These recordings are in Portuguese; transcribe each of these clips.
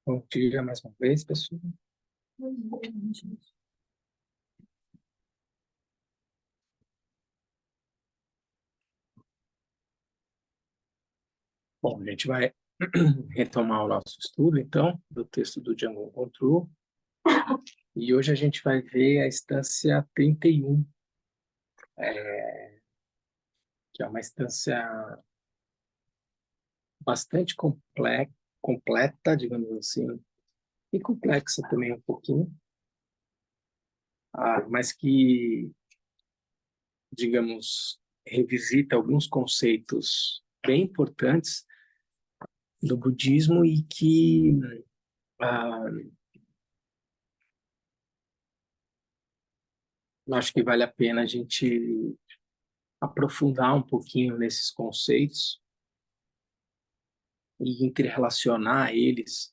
Bom dia mais uma vez, pessoal. Bom, a gente vai retomar o nosso estudo, então, do texto do Django Control. E hoje a gente vai ver a instância 31, que é uma instância bastante completa, digamos assim, e complexa também um pouquinho, mas que, digamos, revisita alguns conceitos bem importantes do budismo e que ah, eu acho que vale a pena a gente aprofundar um pouquinho nesses conceitos e interrelacionar eles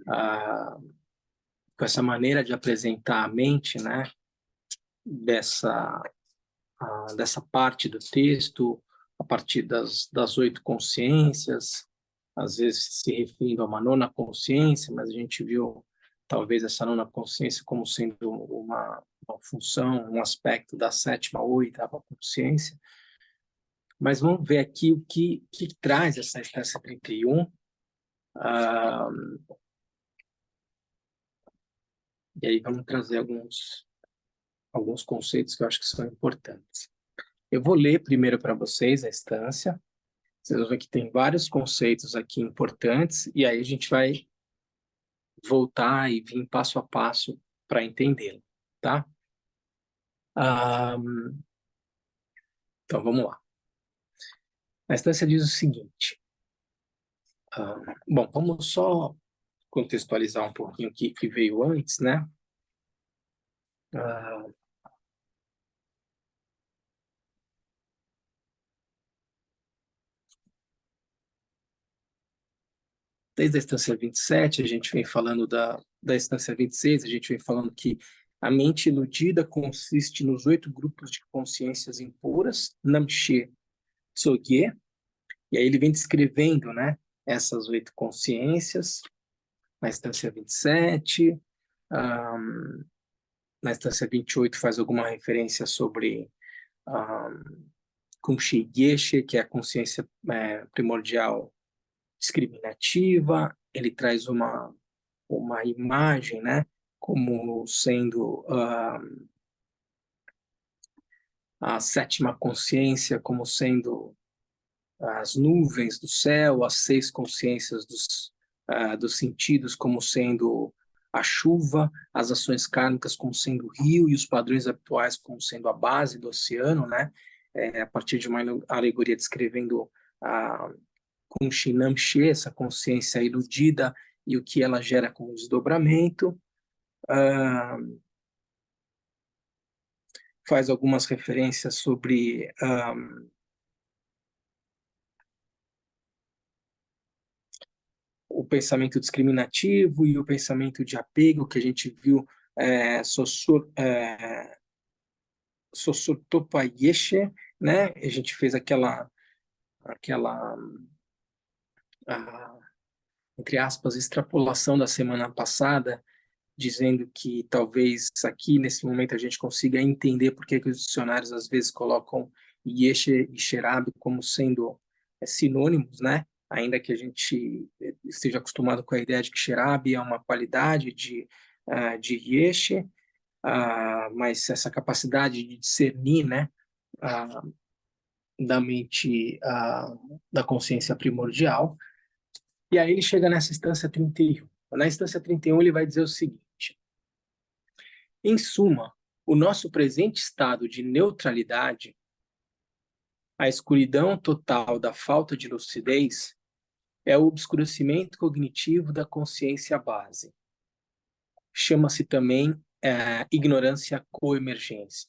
ah, com essa maneira de apresentar a mente, né, dessa dessa parte do texto, a partir das 8 consciências, às vezes se referindo a uma nona consciência, mas a gente viu talvez essa nona consciência como sendo uma função, um aspecto da sétima ou oitava consciência. Mas vamos ver aqui o que traz essa instância 31. Ah, e aí vamos trazer alguns conceitos que eu acho que são importantes. Eu vou ler primeiro para vocês a instância. Vocês vão ver que tem vários conceitos aqui importantes, e aí a gente vai voltar e vir passo a passo para entendê-lo, tá? Ah, então vamos lá. A instância diz o seguinte. Bom, vamos só contextualizar um pouquinho o que veio antes, né? Ah, desde a instância 27, a gente vem falando da instância 26, a gente vem falando que a mente iludida consiste nos 8 grupos de consciências impuras, Namshe Tsogye, e aí ele vem descrevendo, né, essas 8 consciências, na instância 27, na instância 28 faz alguma referência sobre Kunshi Geshe, que é a consciência primordial discriminativa, ele traz uma imagem, né, como sendo a sétima consciência, como sendo as nuvens do céu, as 6 consciências dos sentidos como sendo a chuva, as ações kármicas como sendo o rio e os padrões atuais como sendo a base do oceano, né? A partir de uma alegoria descrevendo a Kunshi Namshe, essa consciência iludida e o que ela gera como desdobramento. Faz algumas referências sobre o pensamento discriminativo e o pensamento de apego, que a gente viu Sosurtopa Yeshe, né? A gente fez aquela entre aspas, extrapolação da semana passada, dizendo que talvez aqui, nesse momento, a gente consiga entender por que os dicionários às vezes colocam Yeshe e Sherabi como sendo sinônimos, né? Ainda que a gente esteja acostumado com a ideia de que Sherabi é uma qualidade de Yeshe, mas essa capacidade de discernir, né? Da mente, da consciência primordial. E aí ele chega nessa instância 31. Na instância 31 ele vai dizer o seguinte: em suma, o nosso presente estado de neutralidade, a escuridão total da falta de lucidez, é o obscurecimento cognitivo da consciência base. Chama-se também ignorância coemergente.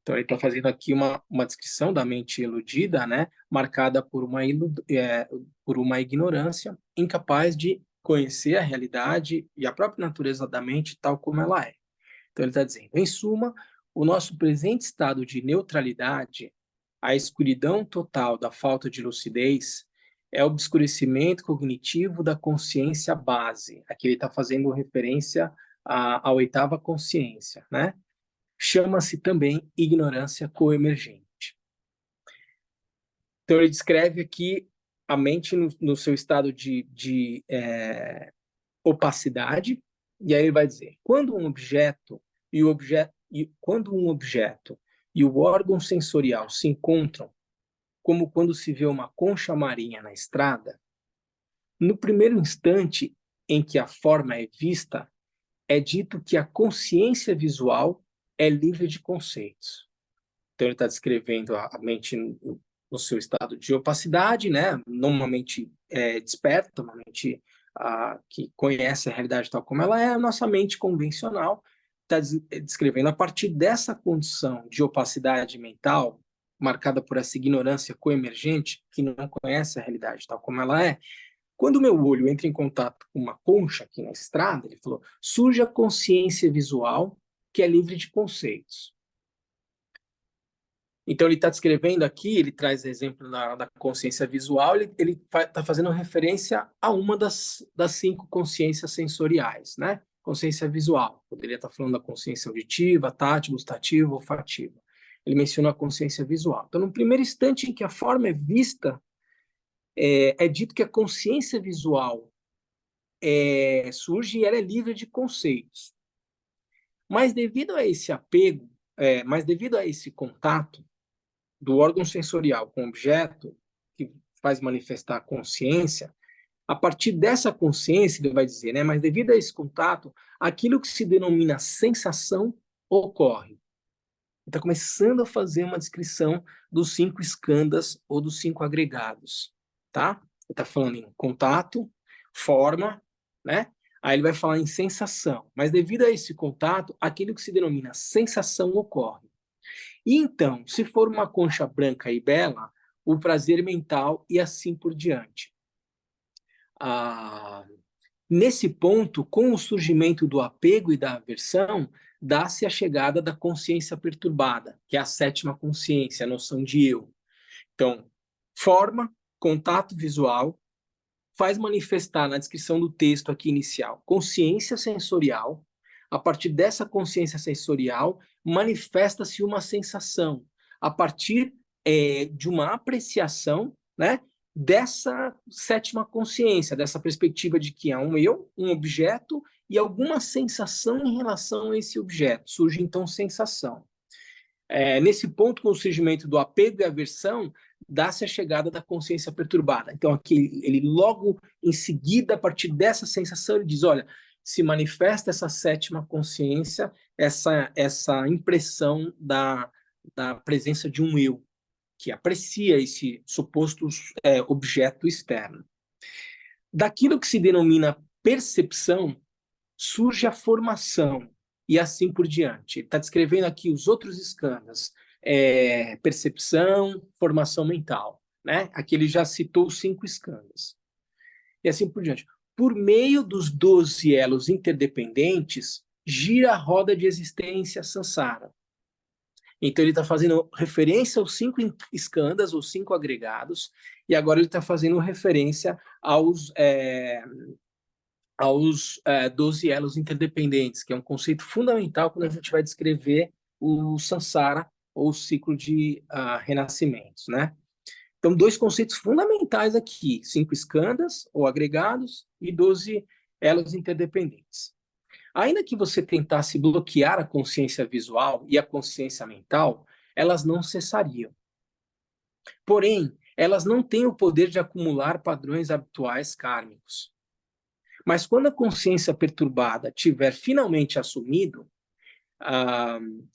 Então, ele está fazendo aqui uma descrição da mente iludida, né, marcada por uma ignorância, incapaz de conhecer a realidade e a própria natureza da mente tal como ela é. Então, ele está dizendo, em suma, o nosso presente estado de neutralidade, a escuridão total da falta de lucidez, é o obscurecimento cognitivo da consciência base. Aqui ele está fazendo referência à oitava consciência, né? Chama-se também ignorância coemergente. Então, ele descreve aqui a mente no seu estado de opacidade, e aí ele vai dizer, quando um objeto e o órgão sensorial se encontram, como quando se vê uma concha marinha na estrada, no primeiro instante em que a forma é vista, é dito que a consciência visual é livre de conceitos. Então, ele está descrevendo a mente no seu estado de opacidade, né? Normalmente desperta, uma mente que conhece a realidade tal como ela é, a nossa mente convencional está descrevendo a partir dessa condição de opacidade mental, marcada por essa ignorância coemergente, que não conhece a realidade tal como ela é. Quando o meu olho entra em contato com uma concha aqui na estrada, ele falou, surge a consciência visual que é livre de conceitos. Então, ele está descrevendo aqui, ele traz exemplo da consciência visual, ele está fazendo referência a uma das 5 consciências sensoriais, né? Consciência visual, poderia estar falando da consciência auditiva, tátil, gustativa, olfativa. Ele mencionou a consciência visual. Então, no primeiro instante em que a forma é vista, é dito que a consciência visual surge e ela é livre de conceitos. Mas devido a esse apego, mas devido a esse contato, do órgão sensorial com o objeto, que faz manifestar a consciência, a partir dessa consciência, ele vai dizer, né, mas devido a esse contato, aquilo que se denomina sensação ocorre. Ele está começando a fazer uma descrição dos 5 skandhas ou dos 5 agregados, tá? Ele está falando em contato, forma, né? Aí ele vai falar em sensação, mas devido a esse contato, aquilo que se denomina sensação ocorre. E então, se for uma concha branca e bela, o prazer mental e assim por diante. Nesse ponto, com o surgimento do apego e da aversão, dá-se a chegada da consciência perturbada, que é a 7ª consciência, a noção de eu. Então, forma, contato visual, faz manifestar na descrição do texto aqui inicial consciência sensorial. A partir dessa consciência sensorial, manifesta-se uma sensação, a partir de uma apreciação, né, dessa 7ª consciência, dessa perspectiva de que há um eu, um objeto e alguma sensação em relação a esse objeto. Surge, então, sensação. Nesse ponto, com o surgimento do apego e aversão, dá-se a chegada da consciência perturbada. Então, aqui, ele logo em seguida, a partir dessa sensação, ele diz, olha, se manifesta essa 7ª consciência, essa impressão da presença de um eu, que aprecia esse suposto objeto externo. Daquilo que se denomina percepção, surge a formação, e assim por diante. Ele está descrevendo aqui os outros skandhas, percepção, formação mental, né? Aqui ele já citou os 5 skandhas. E assim por diante. Por meio dos 12 elos interdependentes, gira a roda de existência samsara. Então ele está fazendo referência aos 5 skandhas, os 5 agregados, e agora ele está fazendo referência aos 12 elos interdependentes, que é um conceito fundamental quando a gente vai descrever o samsara, ou o ciclo de renascimentos, né? Então, 2 conceitos fundamentais aqui, 5 skandhas, ou agregados, e 12 elos interdependentes. Ainda que você tentasse bloquear a consciência visual e a consciência mental, elas não cessariam. Porém, elas não têm o poder de acumular padrões habituais kármicos. Mas quando a consciência perturbada tiver finalmente assumido,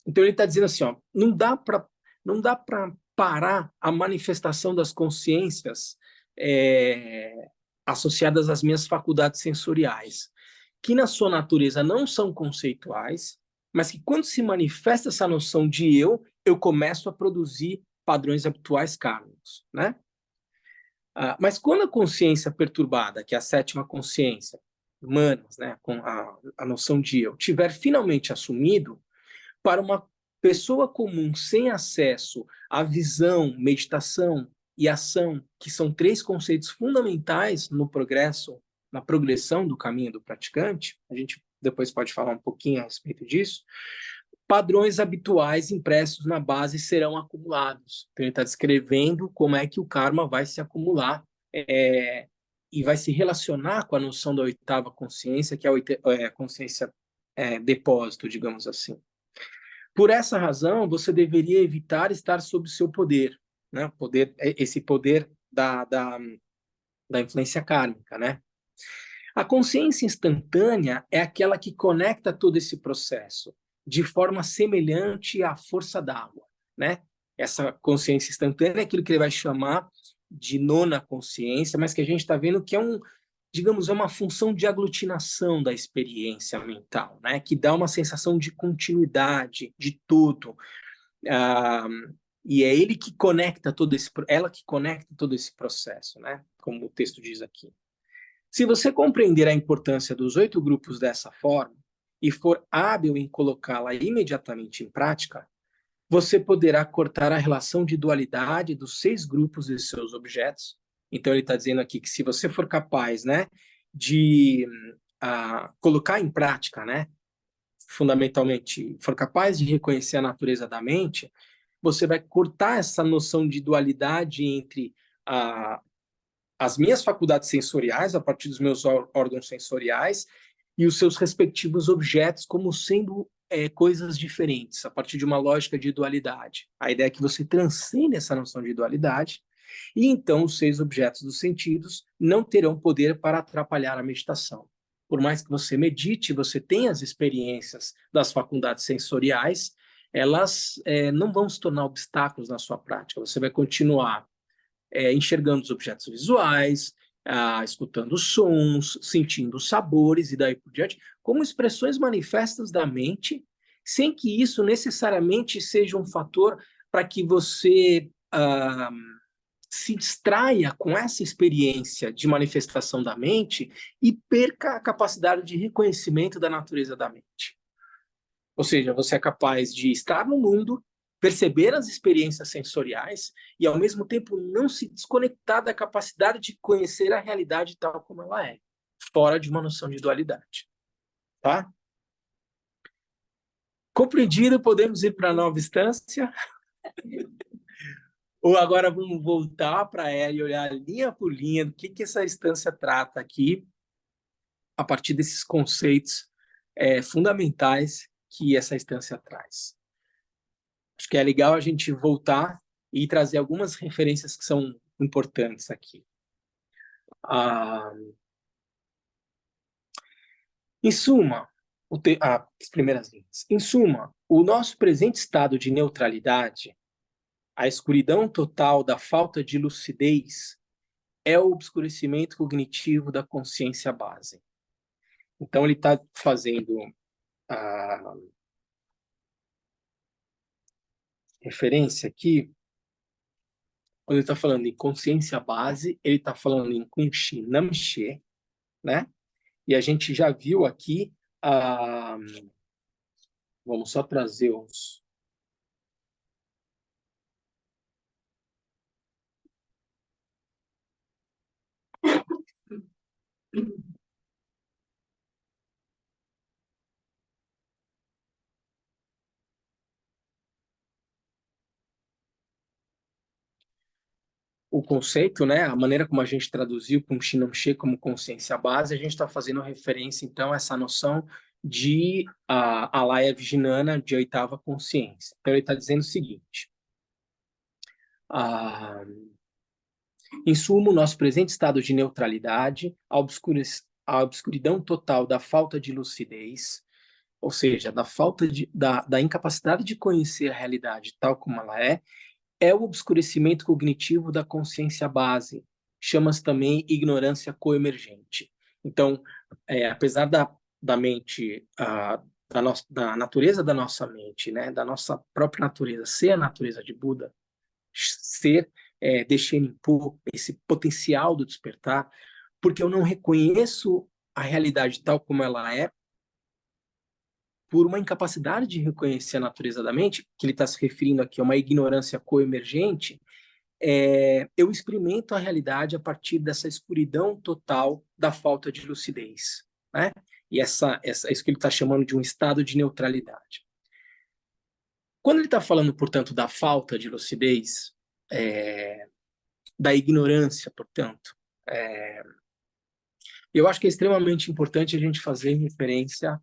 então ele está dizendo assim, ó, não dá para parar a manifestação das consciências associadas às minhas faculdades sensoriais, que na sua natureza não são conceituais, mas que quando se manifesta essa noção de eu começo a produzir padrões habituais kármicos, né? Mas quando a consciência perturbada, que é a 7ª consciência, humanas, né, com a noção de eu, tiver finalmente assumido, para uma pessoa comum sem acesso à visão, meditação e ação, que são três conceitos fundamentais no progresso, na progressão do caminho do praticante, a gente depois pode falar um pouquinho a respeito disso, padrões habituais impressos na base serão acumulados. Então, ele está descrevendo como é que o karma vai se acumular e vai se relacionar com a noção da oitava consciência, que é a consciência depósito, digamos assim. Por essa razão, você deveria evitar estar sob seu poder, né? Esse poder da influência kármica, né? A consciência instantânea é aquela que conecta todo esse processo de forma semelhante à força d'água, né? Essa consciência instantânea é aquilo que ele vai chamar de nona consciência, mas que a gente está vendo que digamos, é uma função de aglutinação da experiência mental, né? Que dá uma sensação de continuidade, de tudo. E é ele que conecta ela que conecta todo esse processo, né? Como o texto diz aqui. Se você compreender a importância dos 8 grupos dessa forma e for hábil em colocá-la imediatamente em prática, você poderá cortar a relação de dualidade dos 6 grupos de seus objetos. Então, ele está dizendo aqui que se você for capaz, né, de colocar em prática, né, fundamentalmente, for capaz de reconhecer a natureza da mente, você vai cortar essa noção de dualidade entre as minhas faculdades sensoriais, a partir dos meus órgãos sensoriais, e os seus respectivos objetos como sendo coisas diferentes, a partir de uma lógica de dualidade. A ideia é que você transcende essa noção de dualidade, e então os 6 objetos dos sentidos não terão poder para atrapalhar a meditação. Por mais que você medite, você tenha as experiências das faculdades sensoriais, elas não vão se tornar obstáculos na sua prática. Você vai continuar enxergando os objetos visuais, escutando sons, sentindo sabores e daí por diante, como expressões manifestas da mente, sem que isso necessariamente seja um fator para que você se distraia com essa experiência de manifestação da mente e perca a capacidade de reconhecimento da natureza da mente. Ou seja, você é capaz de estar no mundo, perceber as experiências sensoriais e, ao mesmo tempo, não se desconectar da capacidade de conhecer a realidade tal como ela é, fora de uma noção de dualidade. Tá? Compreendido, podemos ir para a nova instância? Ou agora vamos voltar para ela e olhar linha por linha do que essa instância trata aqui, a partir desses conceitos fundamentais que essa instância traz. Acho que é legal a gente voltar e trazer algumas referências que são importantes aqui. Em suma, as primeiras linhas. Em suma, o nosso presente estado de neutralidade, a escuridão total da falta de lucidez, é o obscurecimento cognitivo da consciência base. Então, ele está fazendo a referência aqui, quando ele está falando em consciência base, ele está falando em Kunshi Namshe, né? E a gente já viu aqui, vamos só trazer os... O conceito, né, a maneira como a gente traduziu com Shinamshe como consciência base, a gente está fazendo referência, então, a essa noção de Alaya Vijnana, de oitava consciência. Então, ele está dizendo o seguinte: em suma, o nosso presente estado de neutralidade, a obscuridão total da falta de lucidez, ou seja, da incapacidade de conhecer a realidade tal como ela é o obscurecimento cognitivo da consciência base. Chama-se também ignorância coemergente. Então, apesar da mente, da natureza da nossa mente, né, da nossa própria natureza, ser a natureza de Buda, ser Deshenpo, esse potencial do despertar, porque eu não reconheço a realidade tal como ela é, por uma incapacidade de reconhecer a natureza da mente, que ele está se referindo aqui a uma ignorância coemergente, eu experimento a realidade a partir dessa escuridão total da falta de lucidez, né? E isso que ele está chamando de um estado de neutralidade. Quando ele está falando, portanto, da falta de lucidez, da ignorância, portanto, eu acho que é extremamente importante a gente fazer referência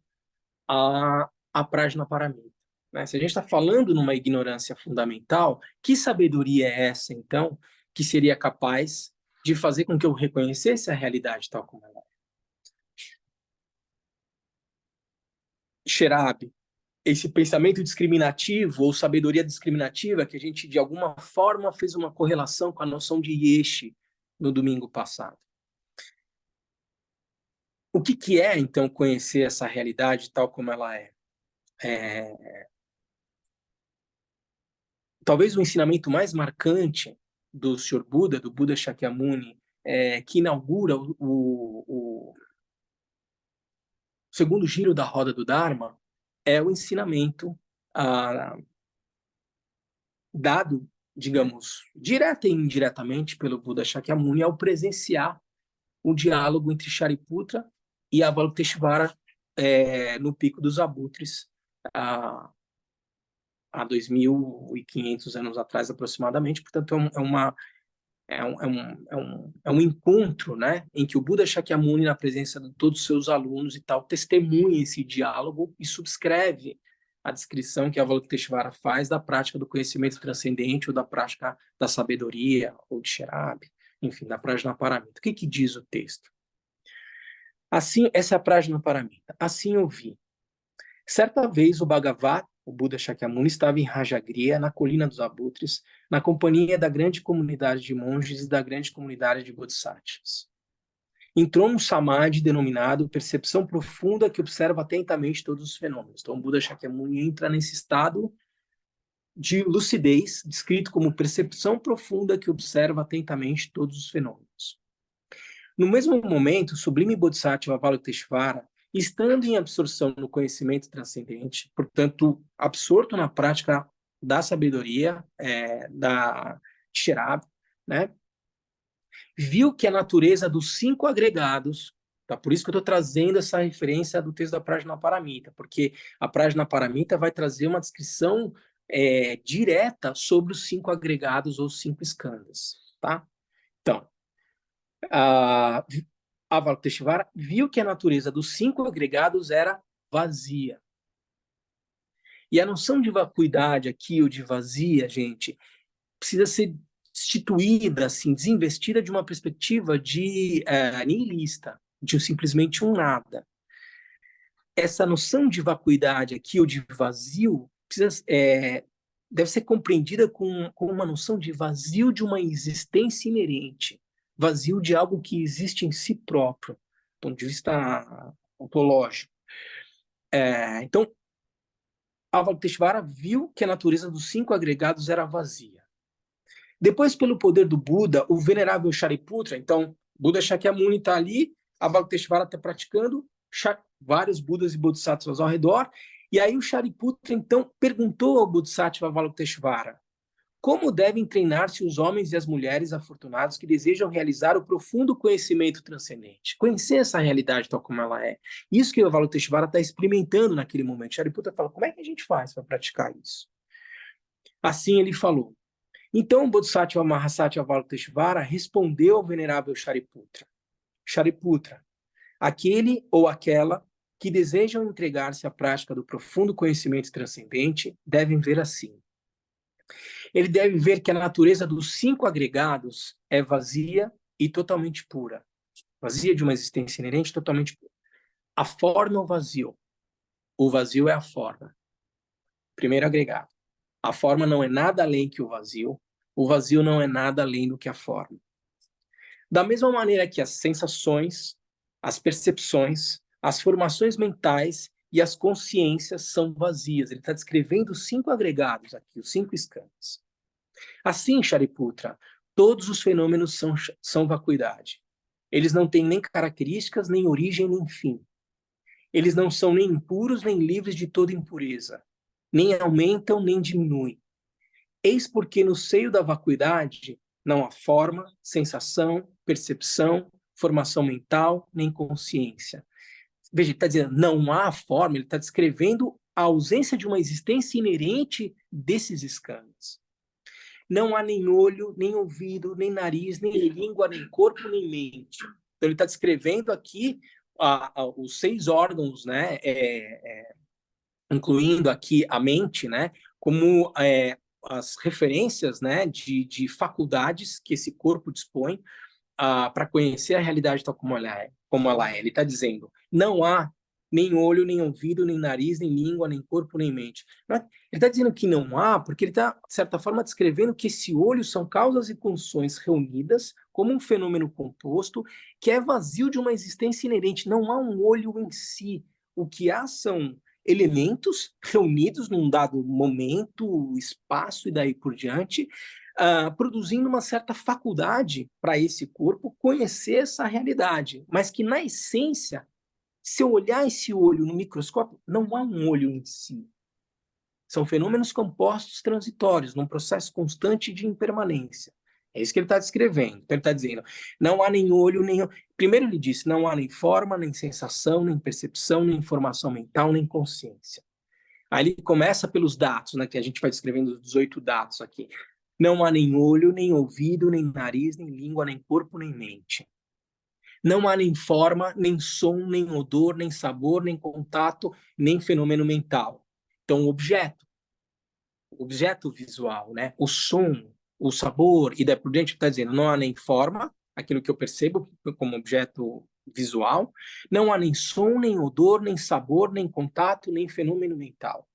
à Prajnaparamita, né? Se a gente está falando numa ignorância fundamental, que sabedoria é essa, então, que seria capaz de fazer com que eu reconhecesse a realidade tal como ela é? Sherabi, esse pensamento discriminativo ou sabedoria discriminativa que a gente, de alguma forma, fez uma correlação com a noção de Yeshe no domingo passado. O que é, então, conhecer essa realidade tal como ela é? Talvez o ensinamento mais marcante do Sr. Buda, do Buda Shakyamuni, que inaugura o segundo giro da roda do Dharma, é o ensinamento dado, digamos, direta e indiretamente pelo Buda Shakyamuni ao presenciar o diálogo entre Shariputra e Avalokiteshvara no Pico dos Abutres, há 2.500 anos atrás aproximadamente. Portanto, é um encontro, né, em que o Buda Shakyamuni, na presença de todos os seus alunos e tal, testemunha esse diálogo e subscreve a descrição que a Avalokiteshvara faz da prática do conhecimento transcendente ou da prática da sabedoria ou de Sherabi, enfim, da Prajnaparamita. O que diz o texto? Assim, essa é a Prajnaparamita. Assim eu vi. Certa vez o Bhagavat, o Buda Shakyamuni, estava em Rajagriha, na Colina dos Abutres, na companhia da grande comunidade de monges e da grande comunidade de bodhisattvas. Entrou um samadhi denominado percepção profunda que observa atentamente todos os fenômenos. Então, o Buda Shakyamuni entra nesse estado de lucidez, descrito como percepção profunda que observa atentamente todos os fenômenos. No mesmo momento, o sublime Bodhisattva Avalokiteshvara, estando em absorção no conhecimento transcendente, portanto, absorto na prática da sabedoria, da Sherabi, né, viu que a natureza dos 5 agregados, tá? Por isso que eu estou trazendo essa referência do texto da Prajnaparamita, porque a Prajnaparamita vai trazer uma descrição direta sobre os 5 agregados ou 5 skandhas, tá? Então, Avalokiteshvara viu que a natureza dos 5 agregados era vazia. E a noção de vacuidade aqui, ou de vazia, gente, precisa ser instituída, assim, desinvestida de uma perspectiva de nihilista, de simplesmente um nada. Essa noção de vacuidade aqui, ou de vazio, deve ser compreendida com uma noção de vazio de uma existência inerente, vazio de algo que existe em si próprio, do ponto de vista ontológico. Então, Avalokiteshvara viu que a natureza dos 5 agregados era vazia. Depois, pelo poder do Buda, o venerável Shariputra, então, Buda Shakyamuni está ali, Avalokiteshvara está praticando, vários Budas e Bodhisattvas ao redor, e aí o Shariputra, então, perguntou ao Bodhisattva Avalokiteshvara: como devem treinar-se os homens e as mulheres afortunados que desejam realizar o profundo conhecimento transcendente? Conhecer essa realidade tal como ela é. Isso que o Avalokiteshvara está experimentando naquele momento. Shariputra fala: como é que a gente faz para praticar isso? Assim ele falou. Então, o Bodhisattva Mahasati Avalokiteshvara respondeu ao venerável Shariputra: Shariputra, aquele ou aquela que desejam entregar-se à prática do profundo conhecimento transcendente devem ver assim. Ele deve ver que a natureza dos 5 agregados é vazia e totalmente pura. Vazia de uma existência inerente, totalmente pura. A forma é o vazio. O vazio é a forma. Primeiro agregado. A forma não é nada além que o vazio não é nada além do que a forma. Da mesma maneira que as sensações, as percepções, as formações mentais e as consciências são vazias. Ele está descrevendo os 5 agregados aqui, os 5 skandhas. Assim, Shariputra, todos os fenômenos são vacuidade. Eles não têm nem características, nem origem, nem fim. Eles não são nem impuros, nem livres de toda impureza. Nem aumentam, nem diminuem. Eis porque no seio da vacuidade Não há forma, sensação, percepção, formação mental, nem consciência. Veja, ele está dizendo não há forma, ele está descrevendo a ausência de uma existência inerente desses escamas. Não há nem olho, nem ouvido, nem nariz, nem língua, nem corpo, nem mente. Então, ele está descrevendo aqui os 6 órgãos, né, incluindo aqui a mente, né, como as referências, né, de faculdades que esse corpo dispõe para conhecer a realidade tal como ela é. Como ela é. Ele está dizendo, não há nem olho, nem ouvido, nem nariz, nem língua, nem corpo, nem mente. Ele está dizendo que não há, porque ele está, de certa forma, descrevendo que esse olho são causas e condições reunidas como um fenômeno composto que é vazio de uma existência inerente. Não há um olho em si. O que há são elementos reunidos num dado momento, espaço e daí por diante, produzindo uma certa faculdade para esse corpo conhecer essa realidade, mas que na essência, se eu olhar esse olho no microscópio, não há um olho em si. São fenômenos compostos transitórios, num processo constante de impermanência. É isso que ele está descrevendo. Então, ele está dizendo, não há nem olho, nem... Primeiro ele disse, não há nem forma, nem sensação, nem percepção, nem informação mental, nem consciência. Aí ele começa pelos dados, né, que a gente vai descrevendo os 18 dados aqui. Não há nem olho, nem ouvido, nem nariz, nem língua, nem corpo, nem mente. Não há nem forma, nem som, nem odor, nem sabor, nem contato, nem fenômeno mental. Então, objeto visual, né? O som, o sabor, e daí por diante está dizendo, não há nem forma, aquilo que eu percebo como objeto visual, não há nem som, nem odor, nem sabor, nem contato, nem fenômeno mental.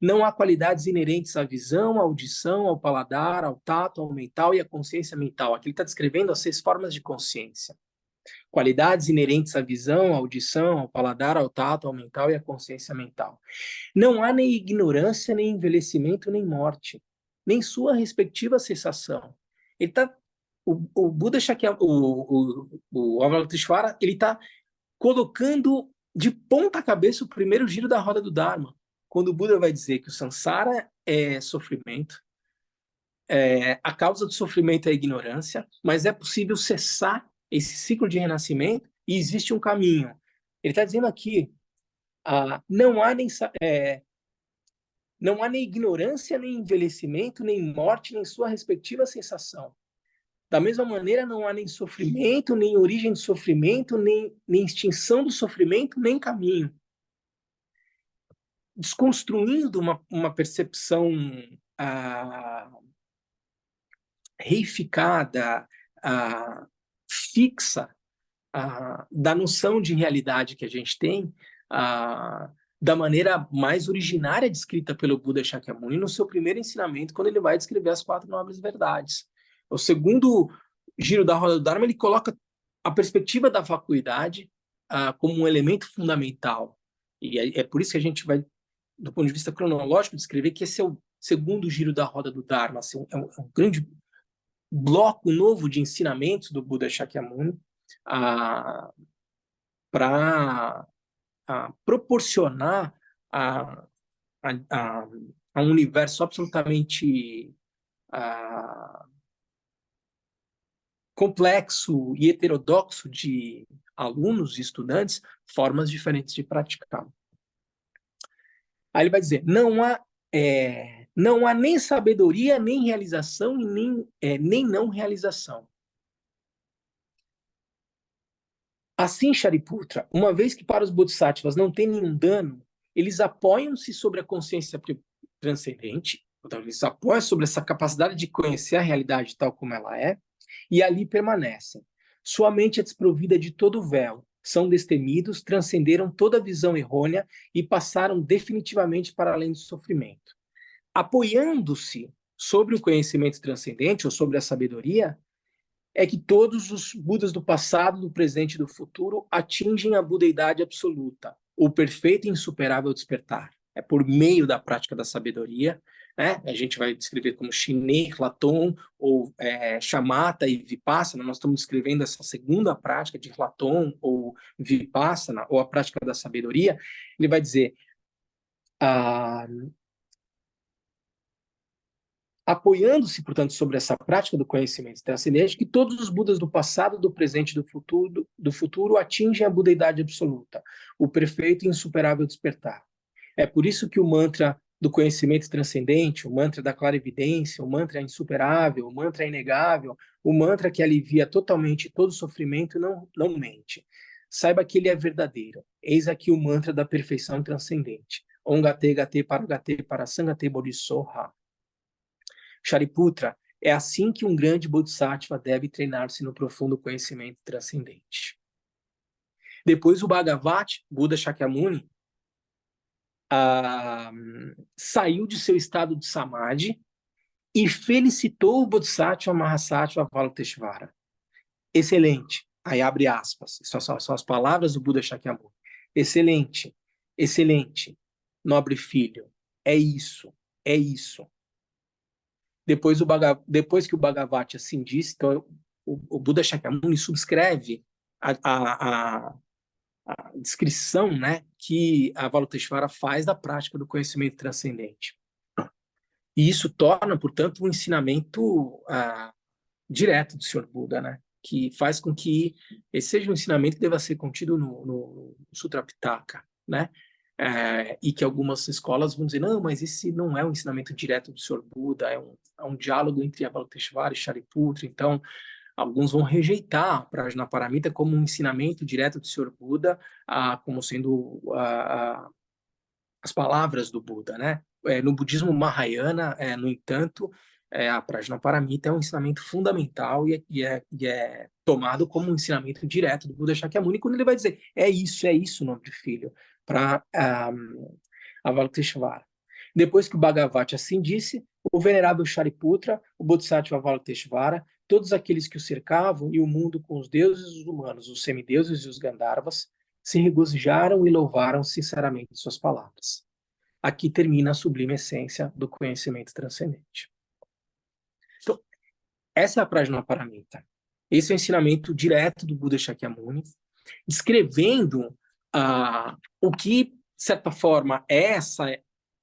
Não há qualidades inerentes à visão, à audição, ao paladar, ao tato, ao mental e à consciência mental. Aqui ele está descrevendo as 6 formas de consciência. Qualidades inerentes à visão, à audição, ao paladar, ao tato, ao mental e à consciência mental. Não há nem ignorância, nem envelhecimento, nem morte, nem sua respectiva cessação. Ele está o Buda Shakyamuni, o Avalokiteshvara, ele está colocando de ponta cabeça o primeiro giro da roda do Dharma, quando o Buda vai dizer que o samsara é sofrimento, a causa do sofrimento é a ignorância, mas é possível cessar esse ciclo de renascimento e existe um caminho. Ele está dizendo aqui, não há não há nem ignorância, nem envelhecimento, nem morte, nem sua respectiva sensação. Da mesma maneira, não há nem sofrimento, nem origem do sofrimento, nem extinção do sofrimento, nem caminho. Desconstruindo uma percepção reificada, fixa, da noção de realidade que a gente tem, da maneira mais originária descrita pelo Buda Shakyamuni no seu primeiro ensinamento, quando ele vai descrever as 4 nobres verdades. O segundo giro da roda do Dharma, ele coloca a perspectiva da vacuidade como um elemento fundamental. E é por isso que a gente vai, do ponto de vista cronológico, descrever que esse é o segundo giro da roda do Dharma. Assim, é um grande bloco novo de ensinamentos do Buda Shakyamuni para proporcionar a um universo absolutamente complexo e heterodoxo de alunos e estudantes formas diferentes de praticar. Aí ele vai dizer, não há nem sabedoria, nem realização, e nem não realização. Assim, Shariputra, uma vez que para os bodhisattvas não tem nenhum dano, eles apoiam-se sobre a consciência transcendente, então eles apoiam sobre essa capacidade de conhecer a realidade tal como ela é, e ali permanecem. Sua mente é desprovida de todo véu, são destemidos, transcenderam toda visão errônea e passaram definitivamente para além do sofrimento. Apoiando-se sobre o conhecimento transcendente ou sobre a sabedoria, é que todos os Budas do passado, do presente e do futuro atingem a budeidade absoluta, o perfeito e insuperável despertar. É por meio da prática da sabedoria, né? A gente vai descrever como Shinê, Laton, ou Shamatha e Vipassana. Nós estamos descrevendo essa segunda prática de Laton ou Vipassana, ou a prática da sabedoria. Ele vai dizer, apoiando-se, portanto, sobre essa prática do conhecimento transcendente, que todos os Budas do passado, do presente e do futuro atingem a budeidade absoluta, o perfeito e insuperável despertar. É por isso que o mantra do conhecimento transcendente, o mantra da clarividência, o mantra insuperável, o mantra inegável, o mantra que alivia totalmente todo sofrimento, não mente. Saiba que ele é verdadeiro. Eis aqui o mantra da perfeição transcendente. Om Gate Gate Paragate Parasangate Bodhisoha. Shariputra, é assim que um grande Bodhisattva deve treinar-se no profundo conhecimento transcendente. Depois o Bhagavat, Buda Shakyamuni, saiu de seu estado de Samadhi e felicitou o Bodhisattva Mahasattva Avalokiteshvara. Excelente. Aí abre aspas. São as palavras do Buda Shakyamuni. Excelente, excelente, nobre filho. É isso, é isso. Depois que o Bhagavat assim disse, então, o Buda Shakyamuni subscreve a descrição, né, que a Avalokiteshvara faz da prática do conhecimento transcendente. E isso torna, portanto, um ensinamento direto do Senhor Buda, né, que faz com que esse seja um ensinamento que deva ser contido no Sutra Pitaka, né, e que algumas escolas vão dizer, não, mas esse não é um ensinamento direto do Senhor Buda, é um diálogo entre Avalokiteshvara e Shariputra, então alguns vão rejeitar a Prajnaparamita como um ensinamento direto do Senhor Buda, como sendo as palavras do Buda, né? No budismo Mahayana, no entanto, a Prajnaparamita é um ensinamento fundamental e é tomado como um ensinamento direto do Buda Shakyamuni, quando ele vai dizer, é isso, nobre filho, para Avalokiteshvara. Depois que o Bhagavat assim disse, o venerável Shariputra, o Bodhisattva Avalokiteshvara, todos aqueles que o cercavam e o mundo com os deuses e os humanos, os semideuses e os Gandharvas, se regozijaram e louvaram sinceramente suas palavras. Aqui termina a sublime essência do conhecimento transcendente. Então, essa é a Prajnaparamita. Esse é o ensinamento direto do Buda Shakyamuni, descrevendo o que, de certa forma, é essa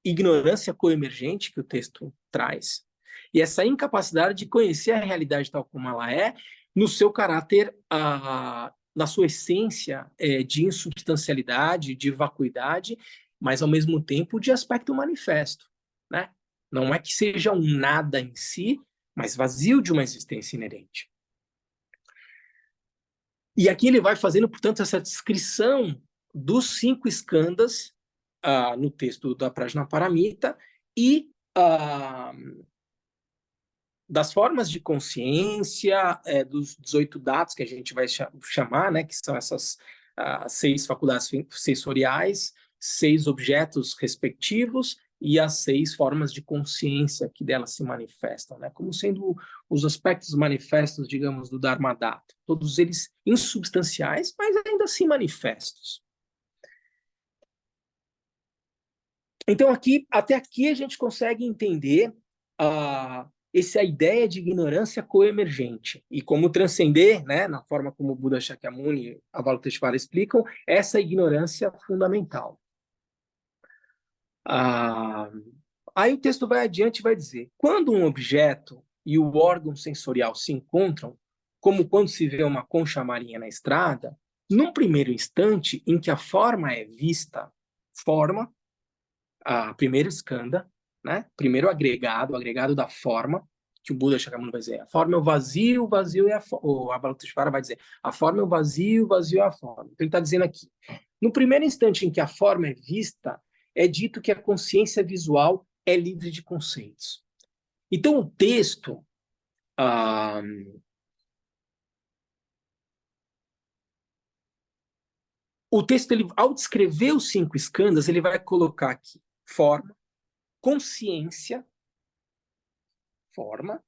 ignorância coemergente que o texto traz, e essa incapacidade de conhecer a realidade tal como ela é, no seu caráter, na sua essência de insubstancialidade, de vacuidade, mas, ao mesmo tempo, de aspecto manifesto, né? Não é que seja um nada em si, mas vazio de uma existência inerente. E aqui ele vai fazendo, portanto, essa descrição dos 5 skandhas no texto da Prajnaparamita e das formas de consciência, dos 18 dados que a gente vai chamar, né, que são essas 6 faculdades sensoriais, 6 objetos respectivos e as 6 formas de consciência que delas se manifestam, né, como sendo os aspectos manifestos, digamos, do Dharmadhata. Todos eles insubstanciais, mas ainda assim manifestos. Então, até aqui a gente consegue entender essa ideia de ignorância coemergente e como transcender, né, na forma como Buda Shakyamuni e Avalokiteshvara explicam, essa ignorância fundamental. Aí o texto vai adiante e vai dizer, quando um objeto e o órgão sensorial se encontram, como quando se vê uma concha marinha na estrada, num primeiro instante em que a forma é vista, forma, a primeira skandha, né? Primeiro agregado, o agregado da forma, que o Buda Shakyamuni vai dizer, a forma é o vazio é a forma. O Avalokiteshvara vai dizer, a forma é o vazio é a forma. Então ele está dizendo aqui, no primeiro instante em que a forma é vista, é dito que a consciência visual é livre de conceitos. Então o texto ele, ao descrever os 5 skandhas, ele vai colocar aqui forma, consciência, forma.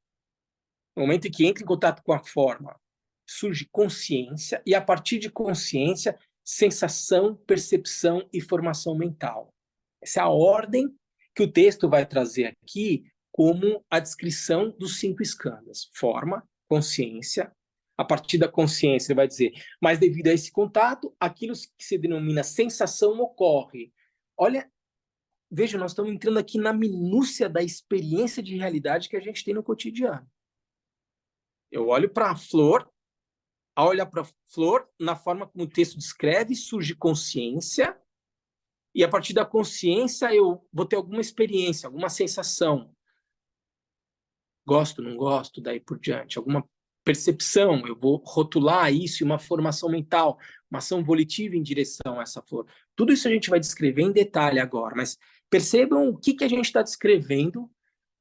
No momento em que entra em contato com a forma, surge consciência, e a partir de consciência, sensação, percepção e formação mental. Essa é a ordem que o texto vai trazer aqui como a descrição dos 5 skandhas. Forma, consciência. A partir da consciência, ele vai dizer, mas devido a esse contato, aquilo que se denomina sensação ocorre. Olha veja, nós estamos entrando aqui na minúcia da experiência de realidade que a gente tem no cotidiano. Eu olho para a flor, ao olhar para a flor, na forma como o texto descreve, surge consciência, e a partir da consciência eu vou ter alguma experiência, alguma sensação. Gosto, não gosto, daí por diante. Alguma percepção, eu vou rotular isso em uma formação mental, uma ação volitiva em direção a essa flor. Tudo isso a gente vai descrever em detalhe agora, mas percebam o que a gente está descrevendo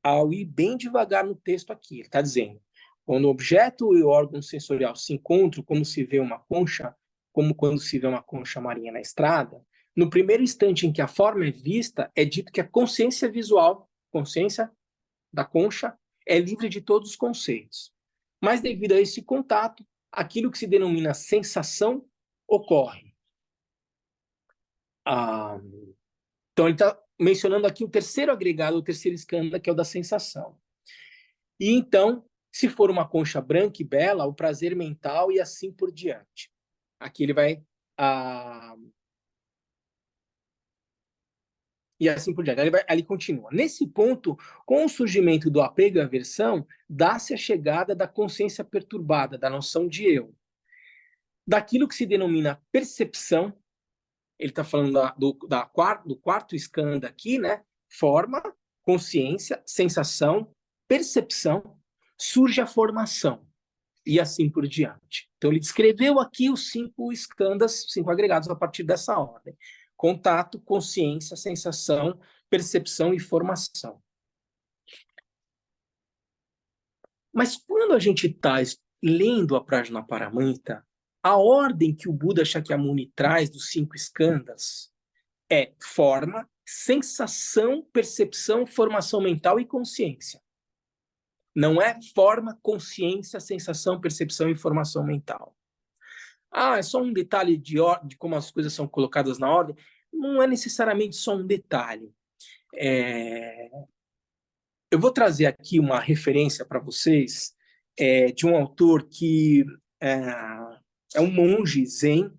ao ir bem devagar no texto aqui. Ele está dizendo, quando o objeto e o órgão sensorial se encontram, como se vê uma concha, como quando se vê uma concha marinha na estrada, no primeiro instante em que a forma é vista, é dito que a consciência visual, consciência da concha, é livre de todos os conceitos. Mas devido a esse contato, aquilo que se denomina sensação ocorre. Então ele está mencionando aqui o terceiro agregado, o terceiro escândalo, que é o da sensação. E então, se for uma concha branca e bela, o prazer mental e assim por diante. Aqui ele vai... E assim por diante. Ele continua. Nesse ponto, com o surgimento do apego e aversão, dá-se a chegada da consciência perturbada, da noção de eu. Daquilo que se denomina percepção, ele está falando do quarto escândalo aqui, né? Forma, consciência, sensação, percepção, surge a formação, e assim por diante. Então, ele descreveu aqui os 5 escândalos, 5 agregados a partir dessa ordem. Contato, consciência, sensação, percepção e formação. Mas quando a gente está lendo a Prajnaparamita, a ordem que o Buda Shakyamuni traz dos 5 skandhas é forma, sensação, percepção, formação mental e consciência. Não é forma, consciência, sensação, percepção e formação mental. É só um detalhe de como as coisas são colocadas na ordem. Não é necessariamente só um detalhe. Eu vou trazer aqui uma referência para vocês de um autor que é um monge zen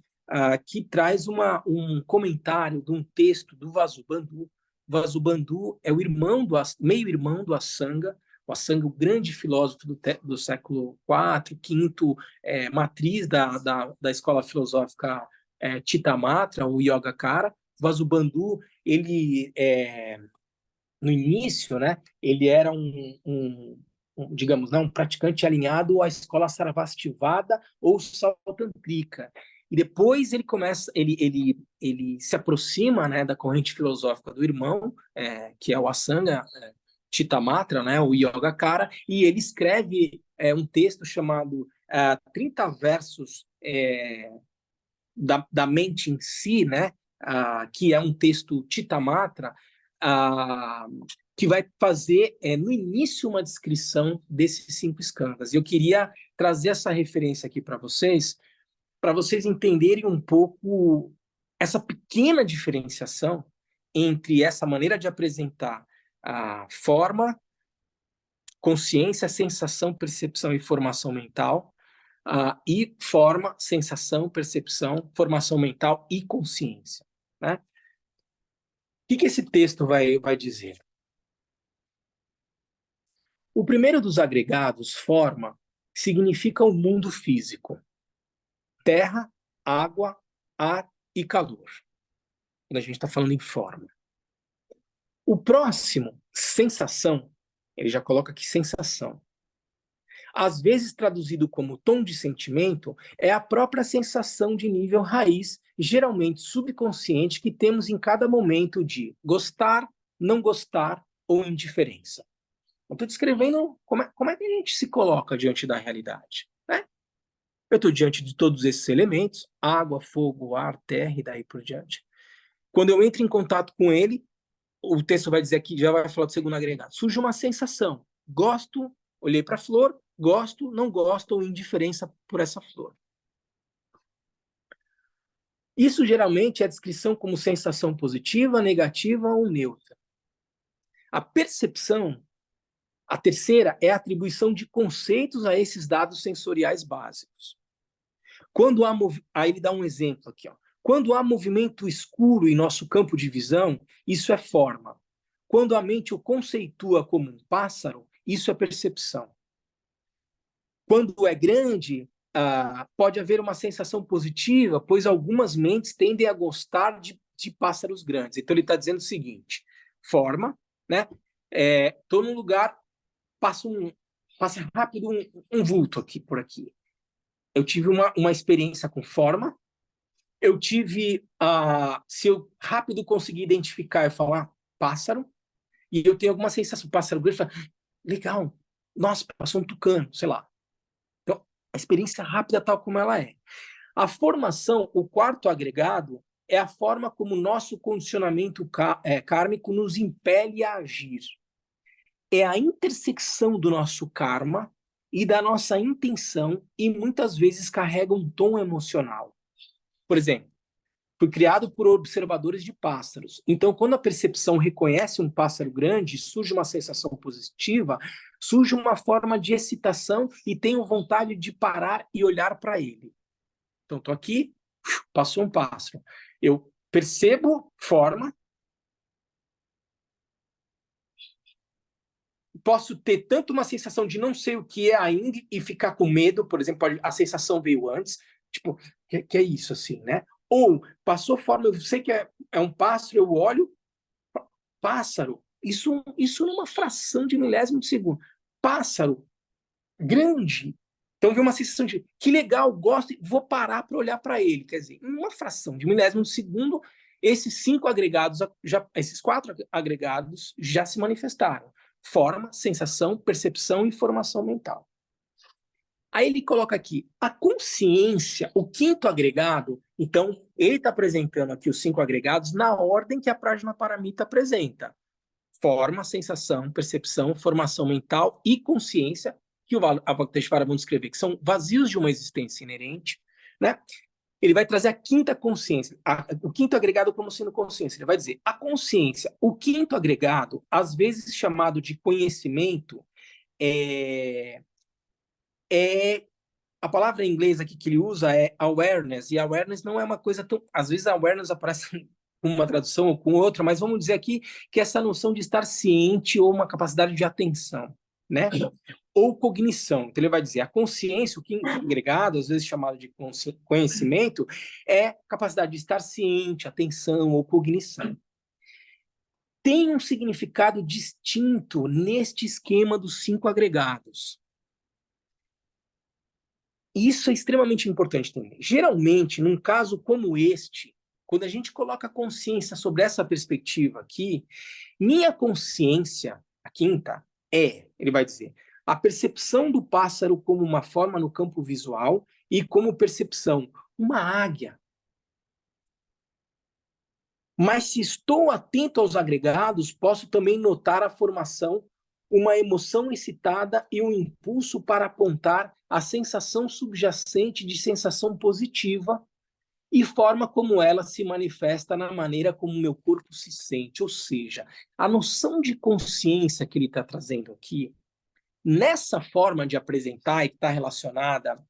que traz um comentário de um texto do Vasubandhu. Vasubandhu é o meio-irmão do Asanga. O Asanga, o grande filósofo do século IV, V, matriz da escola filosófica Chittamatra, o Yogacara. Vasubandhu, ele no início, né, ele era digamos, um praticante alinhado à escola Sarvastivada ou Sautantrika. E depois ele se aproxima, né, da corrente filosófica do irmão, que é o Asanga Chittamatra, né, o Yogacara, e ele escreve um texto chamado 30 versos da mente em si, né, que é um texto Chittamatra, que vai fazer no início uma descrição desses 5 skandhas. Eu queria trazer essa referência aqui para vocês entenderem um pouco essa pequena diferenciação entre essa maneira de apresentar a forma, consciência, sensação, percepção e formação mental, e forma, sensação, percepção, formação mental e consciência, né? O que esse texto vai dizer? O primeiro dos agregados, forma, significa o mundo físico. Terra, água, ar e calor. Quando a gente está falando em forma. O próximo, sensação, ele já coloca aqui sensação. Às vezes traduzido como tom de sentimento, é a própria sensação de nível raiz, geralmente subconsciente, que temos em cada momento de gostar, não gostar ou indiferença. Eu estou descrevendo como é que a gente se coloca diante da realidade, né? Eu estou diante de todos esses elementos, água, fogo, ar, terra e daí por diante. Quando eu entro em contato com ele, o texto vai dizer aqui, já vai falar do segundo agregado, surge uma sensação. Gosto, olhei para a flor, gosto, não gosto ou indiferença por essa flor. Isso geralmente é a descrição como sensação positiva, negativa ou neutra. A percepção, a terceira, é a atribuição de conceitos a esses dados sensoriais básicos. Aí ele dá um exemplo aqui, ó. Quando há movimento escuro em nosso campo de visão, isso é forma. Quando a mente o conceitua como um pássaro, isso é percepção. Quando é grande, pode haver uma sensação positiva, pois algumas mentes tendem a gostar de pássaros grandes. Então ele está dizendo o seguinte: forma, né? Estou num lugar, passa rápido um vulto aqui por aqui. Eu tive uma experiência com forma. Eu tive, se eu rápido conseguir identificar e falar pássaro, e eu tenho alguma sensação, pássaro grande, falo, legal, nossa, passou um tucano, sei lá. Então, a experiência rápida tal como ela é. A formação, o quarto agregado, é a forma como o nosso condicionamento kármico nos impele a agir. É a intersecção do nosso karma e da nossa intenção, e muitas vezes carrega um tom emocional. Por exemplo, foi criado por observadores de pássaros. Então, quando a percepção reconhece um pássaro grande, surge uma sensação positiva, surge uma forma de excitação e tenho vontade de parar e olhar para ele. Então, estou aqui, passou um pássaro. Eu percebo forma, posso ter tanto uma sensação de não sei o que é ainda e ficar com medo, por exemplo, a sensação veio antes, tipo, que é isso assim, né? Ou passou forma, eu sei que é um pássaro, eu olho, pássaro, isso numa fração de milésimo de segundo. Pássaro, grande. Então vem uma sensação de que legal, gosto, vou parar para olhar para ele. Quer dizer, em uma fração de milésimo de segundo, esses quatro agregados já se manifestaram. Forma, sensação, percepção e formação mental. Aí ele coloca aqui a consciência, o quinto agregado. Então, ele está apresentando aqui os 5 agregados na ordem que a Prajnaparamita apresenta. Forma, sensação, percepção, formação mental e consciência, que o Avalokiteshvara vão descrever, que são vazios de uma existência inerente, né? Ele vai trazer a quinta consciência, o quinto agregado como sendo consciência. Ele vai dizer, a consciência, o quinto agregado, às vezes chamado de conhecimento, é a palavra em inglês aqui que ele usa é awareness, e awareness não é uma coisa tão... Às vezes a awareness aparece com uma tradução ou com outra, mas vamos dizer aqui que essa noção de estar ciente ou uma capacidade de atenção, né? Ou cognição. Então ele vai dizer, a consciência, o que é agregado, às vezes chamado de conhecimento, é capacidade de estar ciente, atenção ou cognição. Tem um significado distinto neste esquema dos 5 agregados. Isso é extremamente importante também. Geralmente, num caso como este, quando a gente coloca consciência sobre essa perspectiva aqui, minha consciência, a quinta, ele vai dizer, a percepção do pássaro como uma forma no campo visual e como percepção, uma águia. Mas se estou atento aos agregados, posso também notar a formação, uma emoção excitada e um impulso para apontar a sensação subjacente de sensação positiva e forma como ela se manifesta na maneira como meu corpo se sente. Ou seja, a noção de consciência que ele está trazendo aqui, nessa forma de apresentar e que está relacionada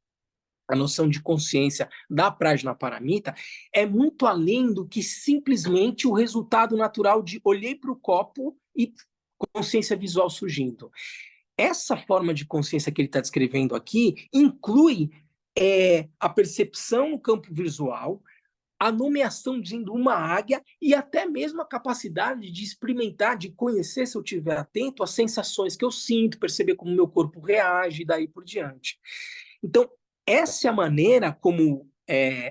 à noção de consciência da Prajnaparamita, é muito além do que simplesmente o resultado natural de olhei para o copo e consciência visual surgindo. Essa forma de consciência que ele está descrevendo aqui inclui a percepção no campo visual, a nomeação dizendo uma águia e até mesmo a capacidade de experimentar, de conhecer, se eu estiver atento, as sensações que eu sinto, perceber como meu corpo reage e daí por diante. Então, essa é a maneira como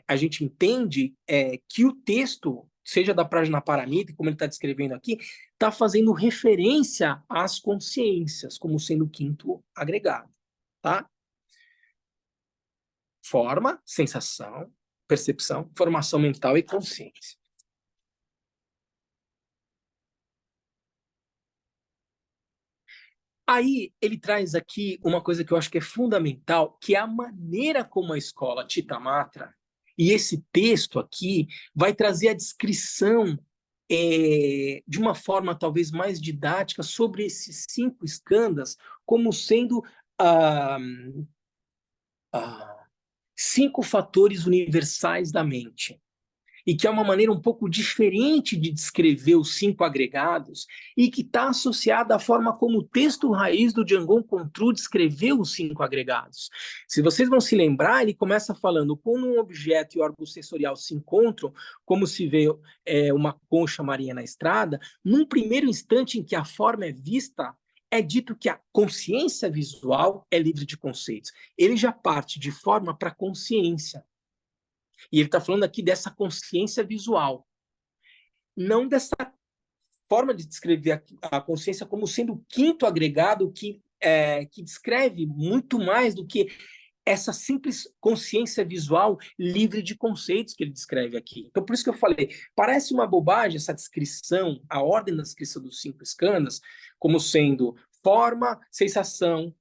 a gente entende que o texto, seja da Prajnaparamita, como ele está descrevendo aqui, está fazendo referência às consciências, como sendo o quinto agregado. Tá? Forma, sensação, percepção, formação mental e consciência. Aí ele traz aqui uma coisa que eu acho que é fundamental, que é a maneira como a escola Chitta-Matra, e esse texto aqui vai trazer a descrição de uma forma talvez mais didática sobre esses 5 skandhas como sendo 5 fatores universais da mente. e que é uma maneira um pouco diferente de descrever os 5 agregados e que está associada à forma como o texto raiz do Django Control descreveu os 5 agregados. Se vocês vão se lembrar, ele começa falando quando um objeto e o órgão sensorial se encontram, como se vê uma concha marinha na estrada, num primeiro instante em que a forma é vista, é dito que a consciência visual é livre de conceitos. Ele já parte de forma para consciência. E ele está falando aqui dessa consciência visual, não dessa forma de descrever a consciência como sendo o quinto agregado que descreve muito mais do que essa simples consciência visual livre de conceitos que ele descreve aqui. Então, por isso que eu falei, parece uma bobagem essa descrição, a ordem da descrição dos 5 escanas, como sendo forma, sensação,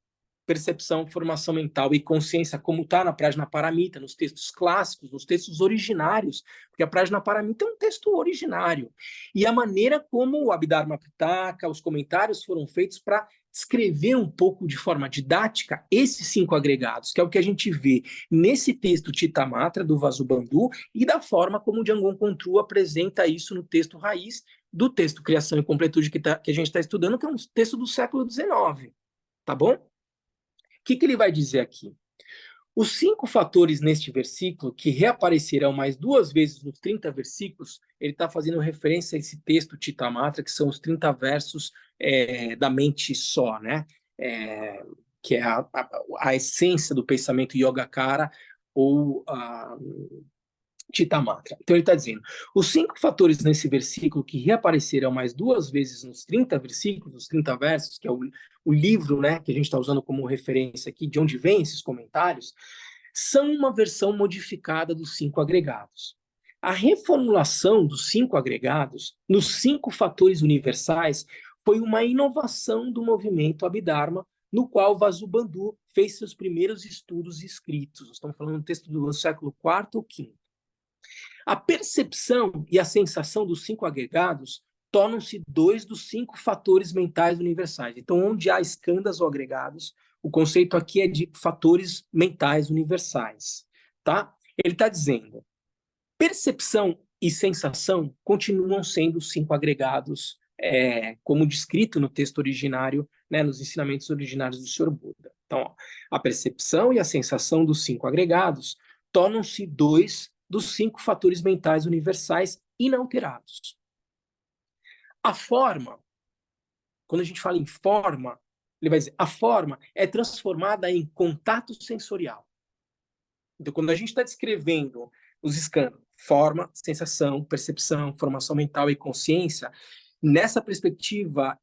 percepção, formação mental e consciência, como está na Prajnaparamita, nos textos clássicos, nos textos originários, porque a Prajnaparamita é um texto originário. E a maneira como o Abhidharma Pitaka, os comentários foram feitos para descrever um pouco de forma didática esses 5 agregados, que é o que a gente vê nesse texto Chitamatra, do Vasubandhu, e da forma como o Django Control apresenta isso no texto raiz do texto Criação e Completude que a gente está estudando, que é um texto do século XIX. Tá bom? O que ele vai dizer aqui? Os 5 fatores neste versículo, que reaparecerão mais 2 vezes nos 30 versículos, ele está fazendo referência a esse texto Chitamatra, que são os 30 versos da mente só, né? Que é a essência do pensamento Yogacara ou Chitamatra. Então ele está dizendo, os 5 fatores nesse versículo que reaparecerão mais 2 vezes nos 30 versículos, nos 30 versos, que é o livro, né, que a gente está usando como referência aqui, de onde vêm esses comentários, são uma versão modificada dos 5 agregados. A reformulação dos 5 agregados, nos 5 fatores universais, foi uma inovação do movimento Abhidharma, no qual Vasubandhu fez seus primeiros estudos escritos. Estamos falando do texto do século IV ou V. A percepção e a sensação dos 5 agregados tornam-se 2 dos 5 fatores mentais universais. Então, onde há escandas ou agregados, o conceito aqui é de fatores mentais universais. Tá? Ele está dizendo, percepção e sensação continuam sendo 5 agregados, como descrito no texto originário, né, nos ensinamentos originários do Sr. Buda. Então, a percepção e a sensação dos 5 agregados tornam-se 2 dos 5 fatores mentais universais inalterados. A forma, quando a gente fala em forma, ele vai dizer, a forma é transformada em contato sensorial. Então, quando a gente está descrevendo os escanos, forma, sensação, percepção, formação mental e consciência, nessa perspectiva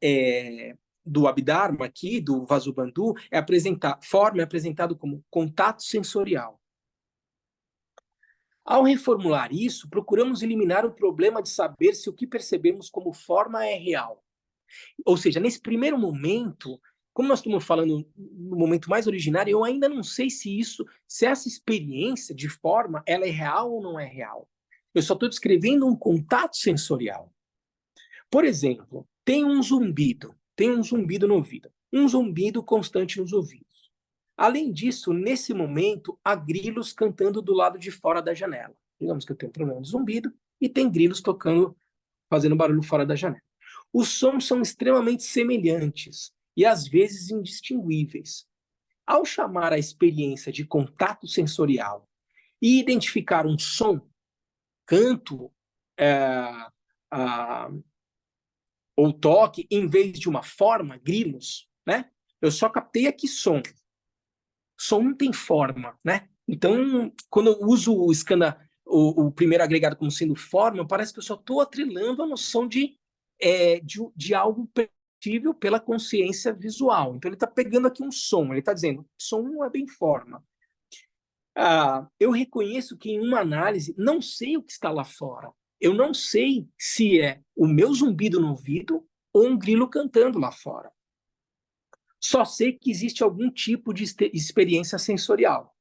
do Abhidharma aqui, do Vasubandhu, forma é apresentado como contato sensorial. Ao reformular isso, procuramos eliminar o problema de saber se o que percebemos como forma é real. Ou seja, nesse primeiro momento, como nós estamos falando no momento mais originário, eu ainda não sei se essa experiência de forma, ela é real ou não é real. Eu só estou descrevendo um contato sensorial. Por exemplo, tem um zumbido no ouvido, um zumbido constante nos ouvidos. Além disso, nesse momento, há grilos cantando do lado de fora da janela. Digamos que eu tenho um problema de zumbido e tem grilos tocando, fazendo barulho fora da janela. Os sons são extremamente semelhantes e às vezes indistinguíveis. Ao chamar a experiência de contato sensorial e identificar um som, canto ou toque, em vez de uma forma, grilos, né? Eu só captei aqui som. Som não tem forma, né? Então, quando eu uso o primeiro agregado como sendo forma, parece que eu só estou atrelando a noção de algo perceptível pela consciência visual. Então, ele está pegando aqui um som, ele está dizendo, som não é bem forma. Eu reconheço que em uma análise, não sei o que está lá fora. Eu não sei se é o meu zumbido no ouvido ou um grilo cantando lá fora. Só sei que existe algum tipo de experiência sensorial.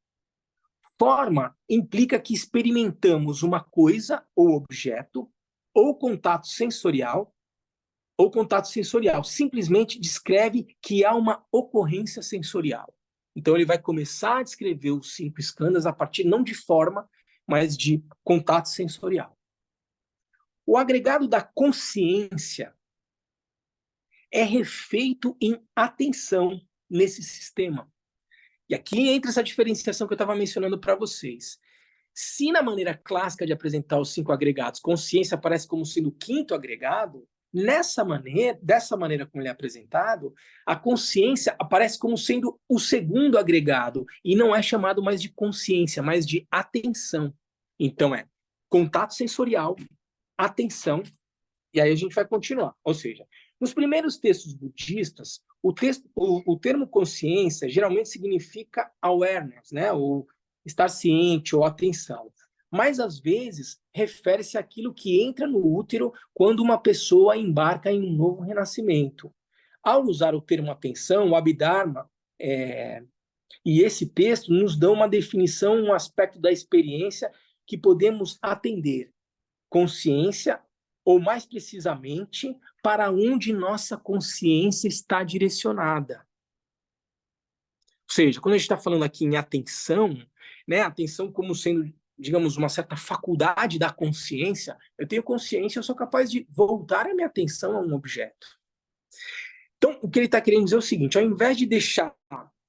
Forma implica que experimentamos uma coisa ou objeto, ou contato sensorial, simplesmente descreve que há uma ocorrência sensorial. Então ele vai começar a descrever os 5 escandas a partir não de forma, mas de contato sensorial. O agregado da consciência é refeito em atenção nesse sistema. E aqui entra essa diferenciação que eu estava mencionando para vocês. Se na maneira clássica de apresentar os 5 agregados, consciência aparece como sendo o 5º agregado, dessa maneira como ele é apresentado, a consciência aparece como sendo o 2º agregado e não é chamado mais de consciência, mas de atenção. Então é contato sensorial, atenção, e aí a gente vai continuar. Ou seja, nos primeiros textos budistas, o termo consciência geralmente significa awareness, né? Ou estar ciente ou atenção. Mas, às vezes, refere-se àquilo que entra no útero quando uma pessoa embarca em um novo renascimento. Ao usar o termo atenção, o Abhidharma e esse texto nos dão uma definição, um aspecto da experiência que podemos atender. Consciência, ou mais precisamente, para onde nossa consciência está direcionada. Ou seja, quando a gente está falando aqui em atenção, né, atenção como sendo, digamos, uma certa faculdade da consciência, eu tenho consciência, eu sou capaz de voltar a minha atenção a um objeto. Então, o que ele está querendo dizer é o seguinte, ao invés de deixar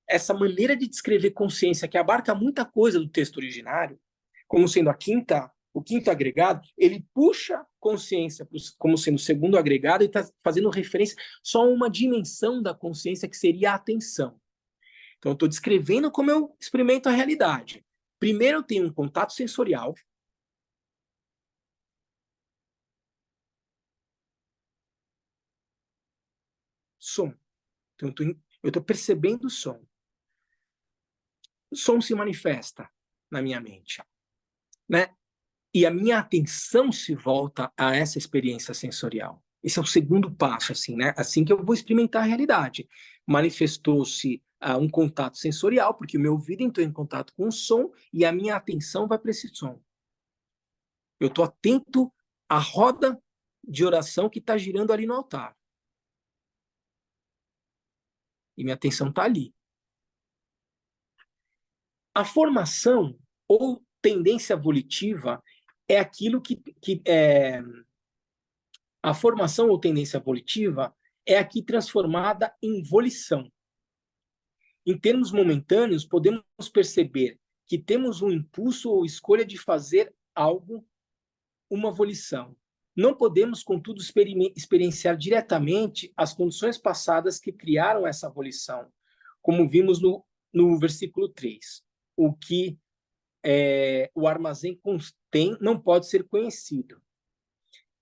essa maneira de descrever consciência, que abarca muita coisa do texto originário, como sendo o 5º agregado, ele puxa consciência como sendo o 2º agregado e está fazendo referência só a uma dimensão da consciência que seria a atenção. Então, eu estou descrevendo como eu experimento a realidade. Primeiro, eu tenho um contato sensorial. Som. Então, eu estou percebendo o som. O som se manifesta na minha mente, né? E a minha atenção se volta a essa experiência sensorial. Esse é o 2º passo, assim, né? Assim que eu vou experimentar a realidade. Manifestou-se um contato sensorial, porque o meu ouvido entrou em contato com o som e a minha atenção vai para esse som. Eu estou atento à roda de oração que está girando ali no altar. E minha atenção está ali. A formação ou tendência volitiva é aquilo que a formação ou tendência volitiva é aqui transformada em volição. Em termos momentâneos, podemos perceber que temos um impulso ou escolha de fazer algo, uma volição. Não podemos, contudo, experienciar diretamente as condições passadas que criaram essa volição, como vimos no versículo 3. O que o armazém contém não pode ser conhecido.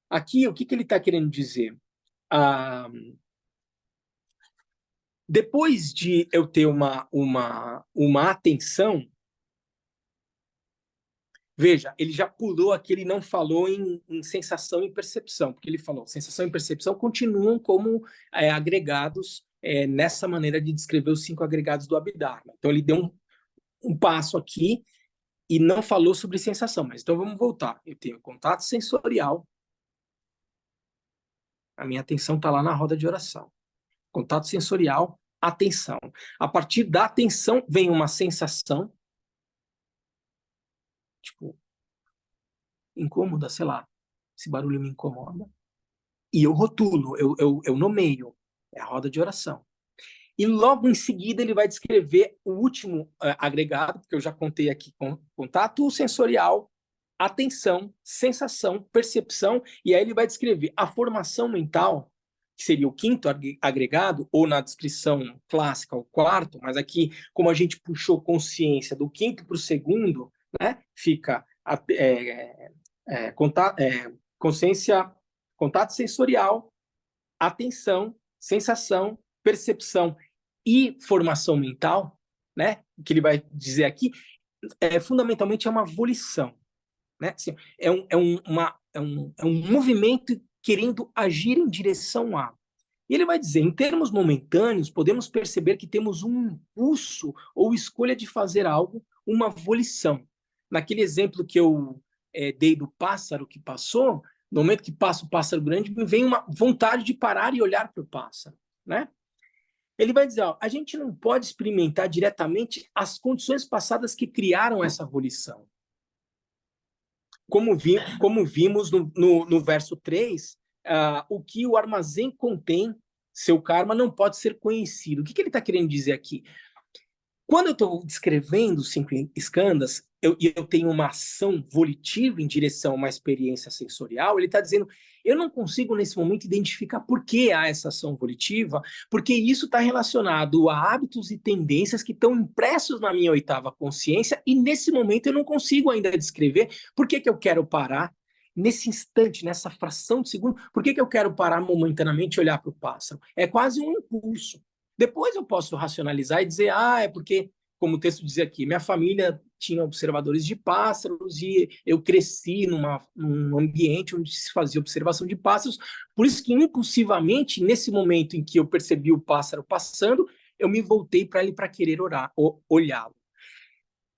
Aqui, o que ele está querendo dizer? Depois de eu ter uma atenção, veja, ele já pulou aqui, ele não falou em sensação e percepção, porque ele falou, sensação e percepção continuam como agregados nessa maneira de descrever os 5 agregados do Abhidharma. Então, ele deu um passo aqui e não falou sobre sensação, mas então vamos voltar. Eu tenho contato sensorial, a minha atenção está lá na roda de oração. Contato sensorial, atenção. A partir da atenção vem uma sensação, tipo, incômoda, sei lá, esse barulho me incomoda. E eu rotulo, eu nomeio, é a roda de oração. E logo em seguida ele vai descrever o último agregado, que eu já contei aqui, contato sensorial, atenção, sensação, percepção, e aí ele vai descrever a formação mental, que seria o 5º agregado, ou na descrição clássica, o 4º, mas aqui, como a gente puxou consciência do 5º para o 2º, né, fica consciência, contato sensorial, atenção, sensação, percepção e formação mental, né, que ele vai dizer aqui, fundamentalmente é uma volição. Né? Assim, é um movimento querendo agir em direção a. E ele vai dizer, em termos momentâneos, podemos perceber que temos um impulso ou escolha de fazer algo, uma volição. Naquele exemplo que eu dei do pássaro que passou, no momento que passa o pássaro grande, me vem uma vontade de parar e olhar para o pássaro. Né? Ele vai dizer, a gente não pode experimentar diretamente as condições passadas que criaram essa volição. como vimos no verso 3, o que o armazém contém, seu karma, não pode ser conhecido. O que ele está querendo dizer aqui? Quando eu estou descrevendo os 5 skandhas, eu tenho uma ação volitiva em direção a uma experiência sensorial, ele está dizendo, eu não consigo nesse momento identificar por que há essa ação volitiva, porque isso está relacionado a hábitos e tendências que estão impressos na minha 8ª consciência, e nesse momento eu não consigo ainda descrever por que eu quero parar nesse instante, nessa fração de segundo, por que eu quero parar momentaneamente e olhar para o pássaro? É quase um impulso. Depois eu posso racionalizar e dizer, é porque, como o texto diz aqui, minha família tinha observadores de pássaros e eu cresci num ambiente onde se fazia observação de pássaros, por isso que impulsivamente, nesse momento em que eu percebi o pássaro passando, eu me voltei para ele para querer olhá-lo.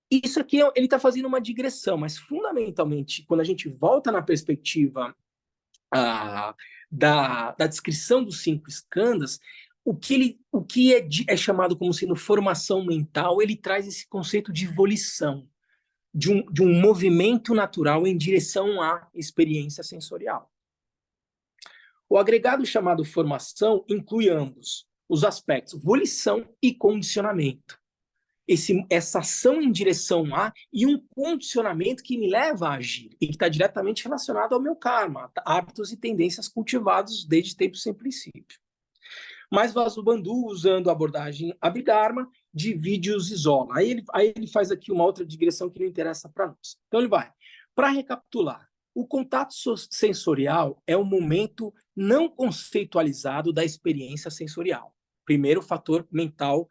Isso aqui, ele está fazendo uma digressão, mas fundamentalmente, quando a gente volta na perspectiva da descrição dos 5 skandhas, o que é chamado como sendo formação mental, ele traz esse conceito de volição, de um movimento natural em direção à experiência sensorial. O agregado chamado formação inclui ambos os aspectos volição e condicionamento. Essa ação em direção a e um condicionamento que me leva a agir e que está diretamente relacionado ao meu karma, hábitos e tendências cultivados desde tempos sem princípio. Mas Vasubandhu, usando a abordagem Abhidharma, divide e os isola. Aí ele faz aqui uma outra digressão que não interessa para nós. Então ele vai. Para recapitular, o contato sensorial é um momento não conceitualizado da experiência sensorial. Primeiro fator mental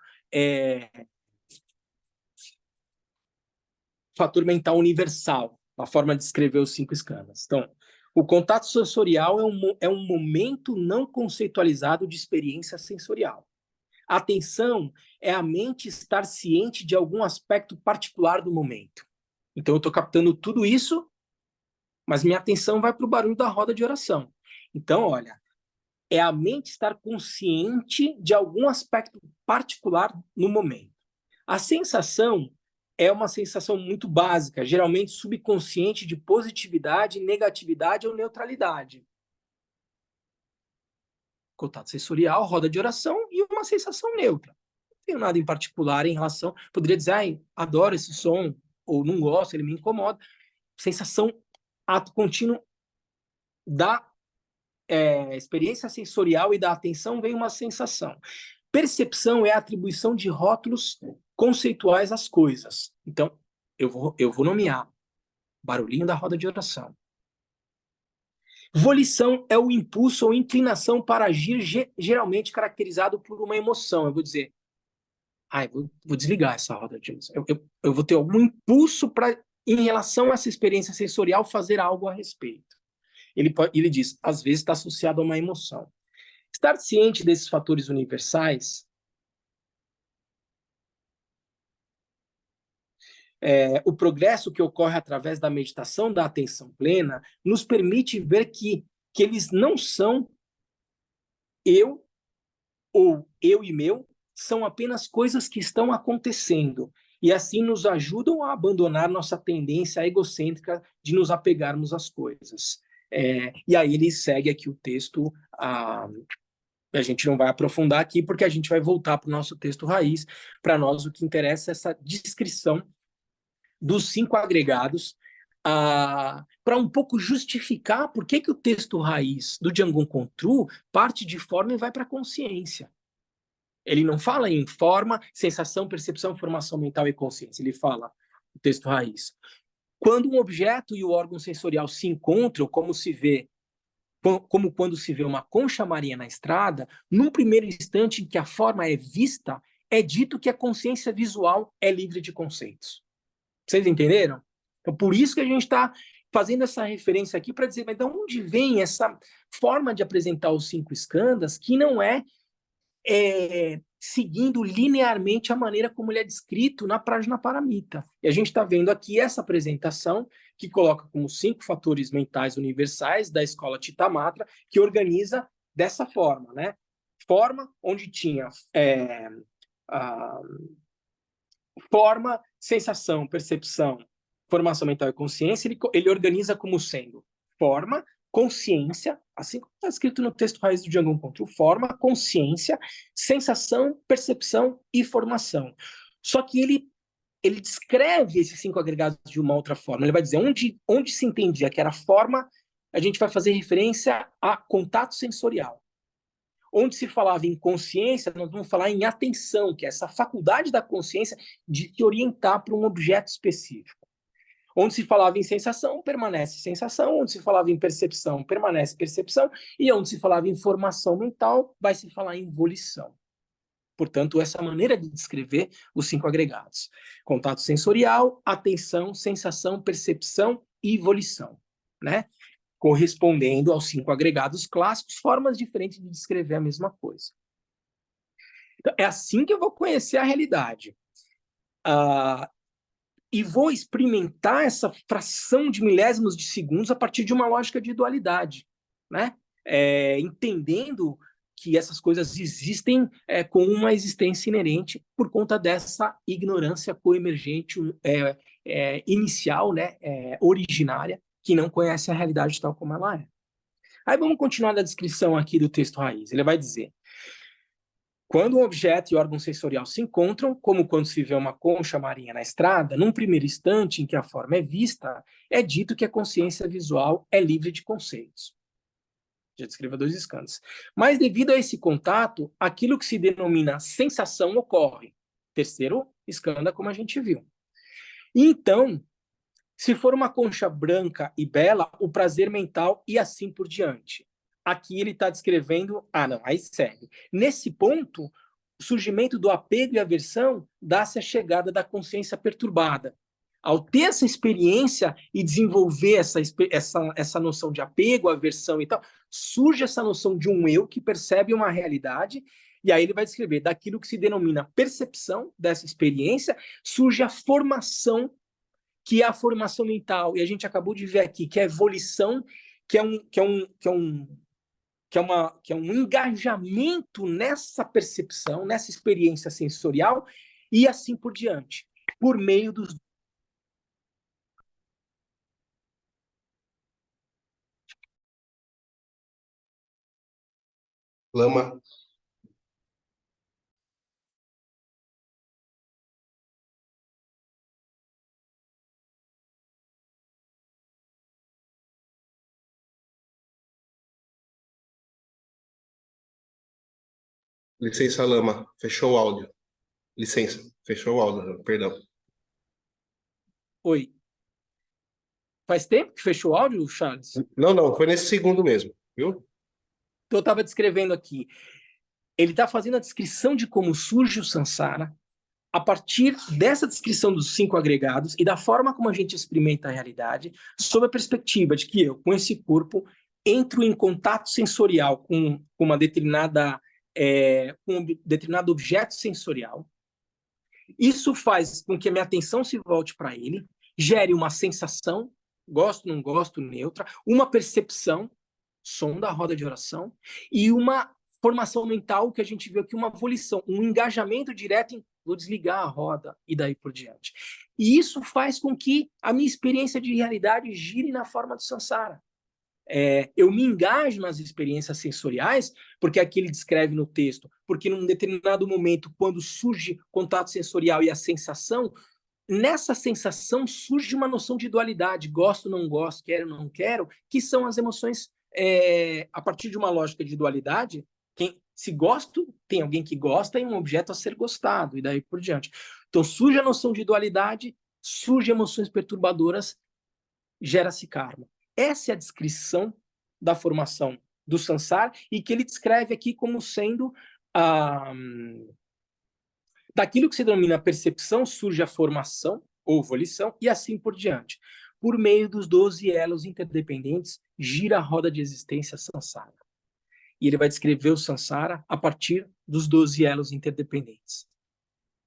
universal, a forma de descrever os 5 skandhas. Então, o contato sensorial é um momento não conceitualizado de experiência sensorial. A atenção é a mente estar ciente de algum aspecto particular do momento. Então, eu estou captando tudo isso, mas minha atenção vai para o barulho da roda de oração. Então, olha, é a mente estar consciente de algum aspecto particular no momento. A sensação é uma sensação muito básica, geralmente subconsciente de positividade, negatividade ou neutralidade. Contato sensorial, roda de oração e uma sensação neutra. Não tenho nada em particular em relação... Poderia dizer, adoro esse som, ou não gosto, ele me incomoda. Sensação, ato contínuo da experiência sensorial e da atenção vem uma sensação. Percepção é a atribuição de rótulos conceituais às coisas. Então, eu vou nomear barulhinho da roda de oração. Volição é o impulso ou inclinação para agir, geralmente caracterizado por uma emoção. Eu vou dizer, vou desligar essa roda de oração. Eu vou ter algum impulso para, em relação a essa experiência sensorial, fazer algo a respeito. Ele diz, às vezes está associado a uma emoção. Estar ciente desses fatores universais o progresso que ocorre através da meditação da atenção plena nos permite ver que eles não são eu ou eu e meu, são apenas coisas que estão acontecendo e assim nos ajudam a abandonar nossa tendência egocêntrica de nos apegarmos às coisas. E aí ele segue aqui o texto, a gente não vai aprofundar aqui porque a gente vai voltar para o nosso texto raiz. Para nós o que interessa é essa descrição dos 5 agregados, para um pouco justificar por que o texto raiz do Django Contru parte de forma e vai para a consciência. Ele não fala em forma, sensação, percepção, formação mental e consciência. Ele fala, o texto raiz, quando um objeto e o órgão sensorial se encontram, como quando se vê uma concha marinha na estrada, num primeiro instante em que a forma é vista, é dito que a consciência visual é livre de conceitos. Vocês entenderam? Então, por isso que a gente está fazendo essa referência aqui para dizer, mas de onde vem essa forma de apresentar os 5 skandhas que não é seguindo linearmente a maneira como ele é descrito na Prajnaparamita. E a gente está vendo aqui essa apresentação que coloca como 5 fatores mentais universais da escola Chitamatra, que organiza dessa forma, né? Forma onde tinha forma, sensação, percepção, formação mental e consciência, ele organiza como sendo forma, consciência, assim como está escrito no texto raiz do Django Control, forma, consciência, sensação, percepção e formação. Só que ele descreve esses 5 agregados de uma outra forma. Ele vai dizer onde se entendia que era forma, a gente vai fazer referência a contato sensorial. Onde se falava em consciência, nós vamos falar em atenção, que é essa faculdade da consciência de te orientar para um objeto específico. Onde se falava em sensação, permanece sensação. Onde se falava em percepção, permanece percepção. E onde se falava em formação mental, vai se falar em volição. Portanto, essa maneira de descrever os 5 agregados. Contato sensorial, atenção, sensação, percepção e volição, né? Correspondendo aos 5 agregados clássicos, formas diferentes de descrever a mesma coisa. Então, é assim que eu vou conhecer a realidade. E vou experimentar essa fração de milésimos de segundos a partir de uma lógica de dualidade, né? Entendendo que essas coisas existem com uma existência inerente por conta dessa ignorância coemergente inicial, né? Originária, que não conhece a realidade tal como ela é. Aí vamos continuar na descrição aqui do texto raiz. Ele vai dizer: quando um objeto e órgão sensorial se encontram, como quando se vê uma concha marinha na estrada, num primeiro instante em que a forma é vista, é dito que a consciência visual é livre de conceitos. Já descreva 2 escândalos. Mas devido a esse contato, aquilo que se denomina sensação ocorre. Terceiro escândalo, como a gente viu. E então, se for uma concha branca e bela, o prazer mental e assim por diante. Aqui ele está descrevendo... aí segue. Nesse ponto, o surgimento do apego e aversão dá-se a chegada da consciência perturbada. Ao ter essa experiência e desenvolver essa noção de apego, aversão e tal, surge essa noção de um eu que percebe uma realidade, e aí ele vai descrever daquilo que se denomina percepção dessa experiência, surge a formação, que é a formação mental, e a gente acabou de ver aqui, que é a volição, que é um engajamento nessa percepção, nessa experiência sensorial, e assim por diante, por meio dos... Lama. Licença, Lama. Fechou o áudio. Licença. Fechou o áudio, perdão. Oi. Faz tempo que fechou o áudio, Charles? Não, foi nesse segundo mesmo, viu? Então, eu estava descrevendo aqui. Ele está fazendo a descrição de como surge o Sansara a partir dessa descrição dos 5 agregados e da forma como a gente experimenta a realidade, sob a perspectiva de que eu, com esse corpo, entro em contato sensorial com uma determinada, com um determinado objeto sensorial. Isso faz com que a minha atenção se volte para ele, gere uma sensação, gosto, não gosto, neutra, uma percepção, som da roda de oração, e uma formação mental que a gente viu aqui, uma volição, um engajamento direto em vou desligar a roda e daí por diante. E isso faz com que a minha experiência de realidade gire na forma do Sansara. Eu me engajo nas experiências sensoriais, porque aqui ele descreve no texto, porque num determinado momento, quando surge contato sensorial e a sensação, nessa sensação surge uma noção de dualidade, gosto, não gosto, quero, não quero, que são as emoções, a partir de uma lógica de dualidade, se gosto, tem alguém que gosta e um objeto a ser gostado, e daí por diante. Então surge a noção de dualidade, surgem emoções perturbadoras, gera-se karma. Essa é a descrição da formação do Sansara, e que ele descreve aqui como sendo daquilo que se denomina percepção, surge a formação ou volição, e assim por diante. Por meio dos 12 elos interdependentes, gira a roda de existência Sansara. E ele vai descrever o Sansara a partir dos 12 elos interdependentes.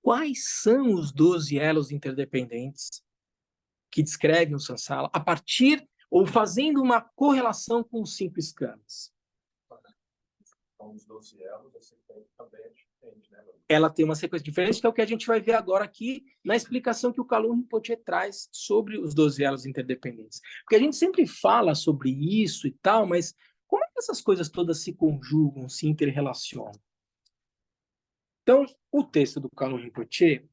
Quais são os 12 elos interdependentes que descrevem o Sansara a partir ou fazendo uma correlação com os 5 escamas? Então, os 12 elos, você tem também a ela tem uma sequência diferente, que é o que a gente vai ver agora aqui na explicação que o Kalu Rinpoche traz sobre os 12 elos interdependentes. Porque a gente sempre fala sobre isso e tal, mas como é que essas coisas todas se conjugam, se interrelacionam? Então, o texto do Kalu Rinpoche,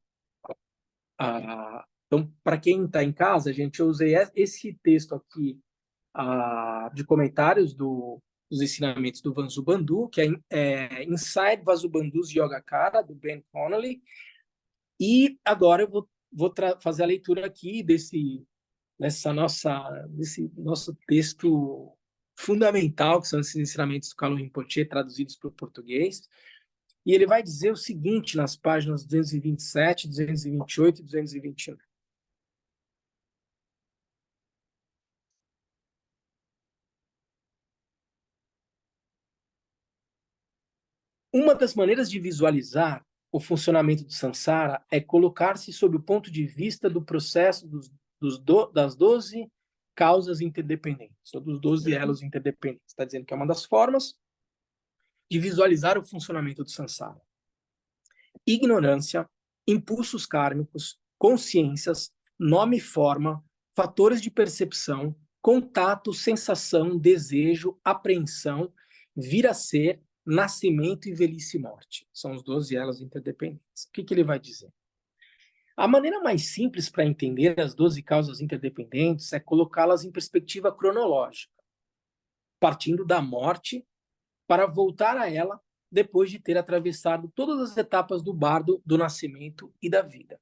então, para quem está em casa, gente, eu usei esse texto aqui de comentários dos ensinamentos do Vasubandhu, que é Inside Vasubandhu's Yogacara, do Ben Connolly. E agora eu vou fazer a leitura aqui desse nosso texto fundamental, que são esses ensinamentos do Kalu Rinpoche, traduzidos para o português. E ele vai dizer o seguinte nas páginas 227, 228 e 221. Uma das maneiras de visualizar o funcionamento do samsara é colocar-se sob o ponto de vista do processo das 12 causas interdependentes, ou dos 12 elos interdependentes. Está dizendo que é uma das formas de visualizar o funcionamento do samsara. Ignorância, impulsos kármicos, consciências, nome e forma, fatores de percepção, contato, sensação, desejo, apreensão, vir a ser, nascimento e velhice e morte. São os 12 elos interdependentes. O que ele vai dizer? A maneira mais simples para entender as 12 causas interdependentes é colocá-las em perspectiva cronológica, partindo da morte para voltar a ela depois de ter atravessado todas as etapas do bardo do nascimento e da vida.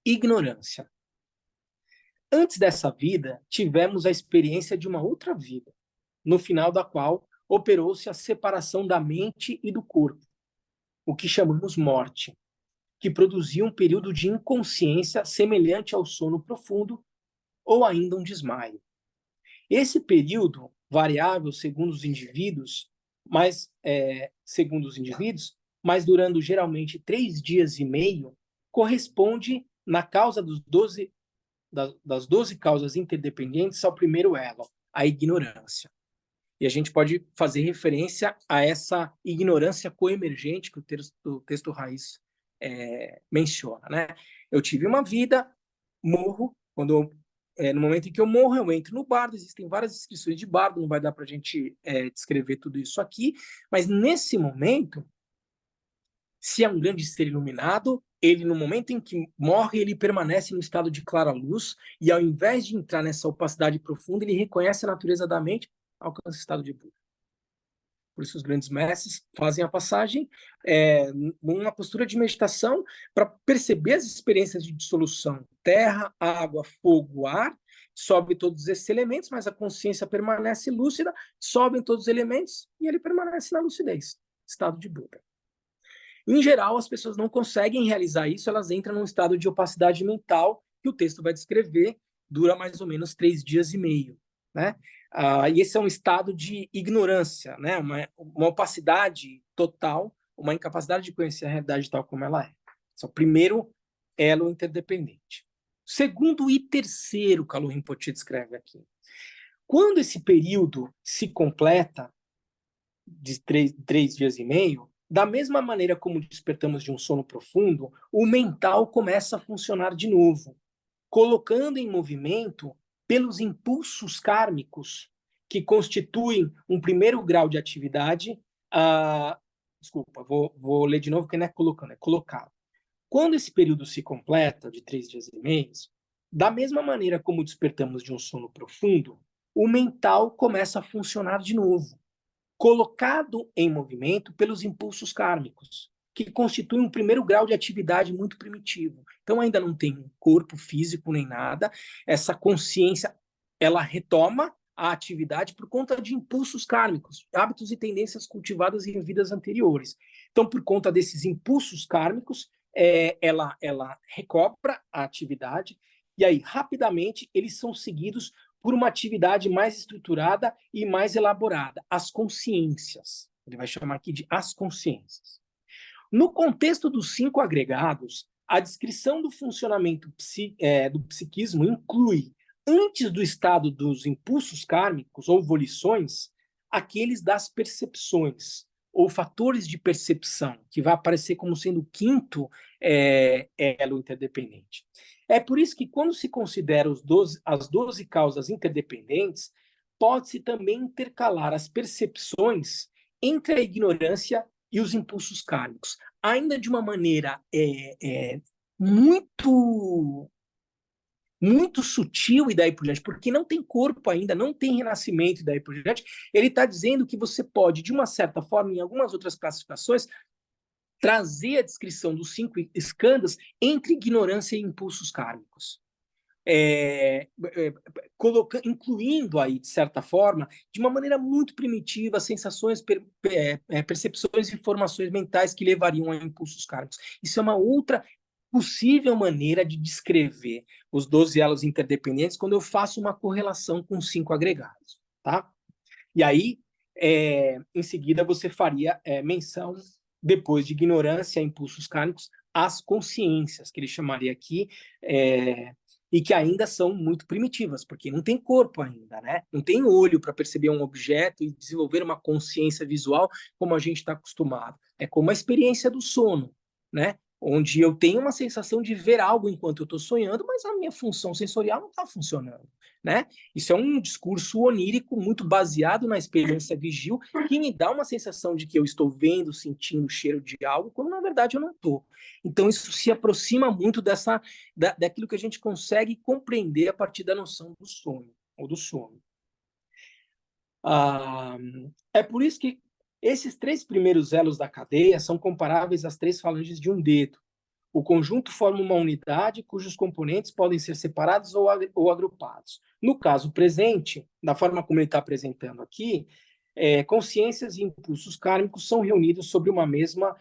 Ignorância. Antes dessa vida, tivemos a experiência de uma outra vida, no final da qual operou-se a separação da mente e do corpo, o que chamamos morte, que produzia um período de inconsciência semelhante ao sono profundo ou ainda um desmaio. Esse período, variável segundo os indivíduos, mas durando geralmente 3 dias e meio, corresponde, na causa das 12 causas interdependentes, ao primeiro elo, a ignorância. E a gente pode fazer referência a essa ignorância coemergente que o texto raiz menciona, né? Eu tive uma vida, morro, no momento em que eu morro, eu entro no bardo, existem várias descrições de bardo, não vai dar para a gente descrever tudo isso aqui, mas nesse momento, se é um grande ser iluminado, ele, no momento em que morre, ele permanece no estado de clara luz, e ao invés de entrar nessa opacidade profunda, ele reconhece a natureza da mente, alcança o estado de Buda. Por isso os grandes mestres fazem a passagem numa postura de meditação para perceber as experiências de dissolução. Terra, água, fogo, ar, sobe todos esses elementos, mas a consciência permanece lúcida, sobem todos os elementos e ele permanece na lucidez, estado de Buda. Em geral, as pessoas não conseguem realizar isso, elas entram num estado de opacidade mental, que o texto vai descrever, dura mais ou menos 3 dias e meio, né? E esse é um estado de ignorância, né? Uma opacidade total, uma incapacidade de conhecer a realidade tal como ela é. Esse é o primeiro elo interdependente. Segundo e terceiro, Kalu Rinpoche descreve aqui. Quando esse período se completa, de 3 dias e meio, da mesma maneira como despertamos de um sono profundo, o mental começa a funcionar de novo, colocando em movimento pelos impulsos kármicos que constituem um primeiro grau de atividade. Desculpa, vou ler de novo, porque não é colocando, é colocado. Quando esse período se completa, de 3 dias e meio, da mesma maneira como despertamos de um sono profundo, o mental começa a funcionar de novo, colocado em movimento pelos impulsos kármicos, que constituem um primeiro grau de atividade muito primitivo. Então ainda não tem corpo físico nem nada, essa consciência, ela retoma a atividade por conta de impulsos kármicos, hábitos e tendências cultivadas em vidas anteriores. Então, por conta desses impulsos kármicos, ela recobra a atividade, e aí, rapidamente, eles são seguidos por uma atividade mais estruturada e mais elaborada, as consciências. Ele vai chamar aqui de as consciências. No contexto dos 5 agregados, a descrição do funcionamento do psiquismo inclui, antes do estado dos impulsos kármicos ou volições, aqueles das percepções, ou fatores de percepção, que vai aparecer como sendo o quinto elo interdependente. É por isso que, quando se considera as 12 causas interdependentes, pode-se também intercalar as percepções entre a ignorância e os impulsos kármicos, ainda de uma maneira muito muito sutil e daí por diante, porque não tem corpo ainda, não tem renascimento e daí por diante. Ele está dizendo que você pode, de uma certa forma, em algumas outras classificações, trazer a descrição dos 5 skandhas entre ignorância e impulsos kármicos. Incluindo aí, de certa forma, de uma maneira muito primitiva, sensações, percepções e informações mentais que levariam a impulsos kármicos. Isso é uma outra possível maneira de descrever os 12 elos interdependentes quando eu faço uma correlação com 5 agregados, tá? E aí, em seguida, você faria menção, depois de ignorância, impulsos kármicos, às consciências, que ele chamaria aqui, e que ainda são muito primitivas, porque não tem corpo ainda, né? Não tem olho para perceber um objeto e desenvolver uma consciência visual como a gente está acostumado. É como a experiência do sono, né? Onde eu tenho uma sensação de ver algo enquanto eu estou sonhando, mas a minha função sensorial não está funcionando, né? Isso é um discurso onírico muito baseado na experiência vigil, que me dá uma sensação de que eu estou vendo, sentindo o cheiro de algo, quando na verdade eu não estou. Então isso se aproxima muito daquilo que a gente consegue compreender a partir da noção do sonho, ou do sono. É por isso que esses 3 primeiros elos da cadeia são comparáveis às 3 falanges de um dedo. O conjunto forma uma unidade cujos componentes podem ser separados ou agrupados. No caso presente, da forma como ele está apresentando aqui, consciências e impulsos kármicos são reunidos sobre uma mesma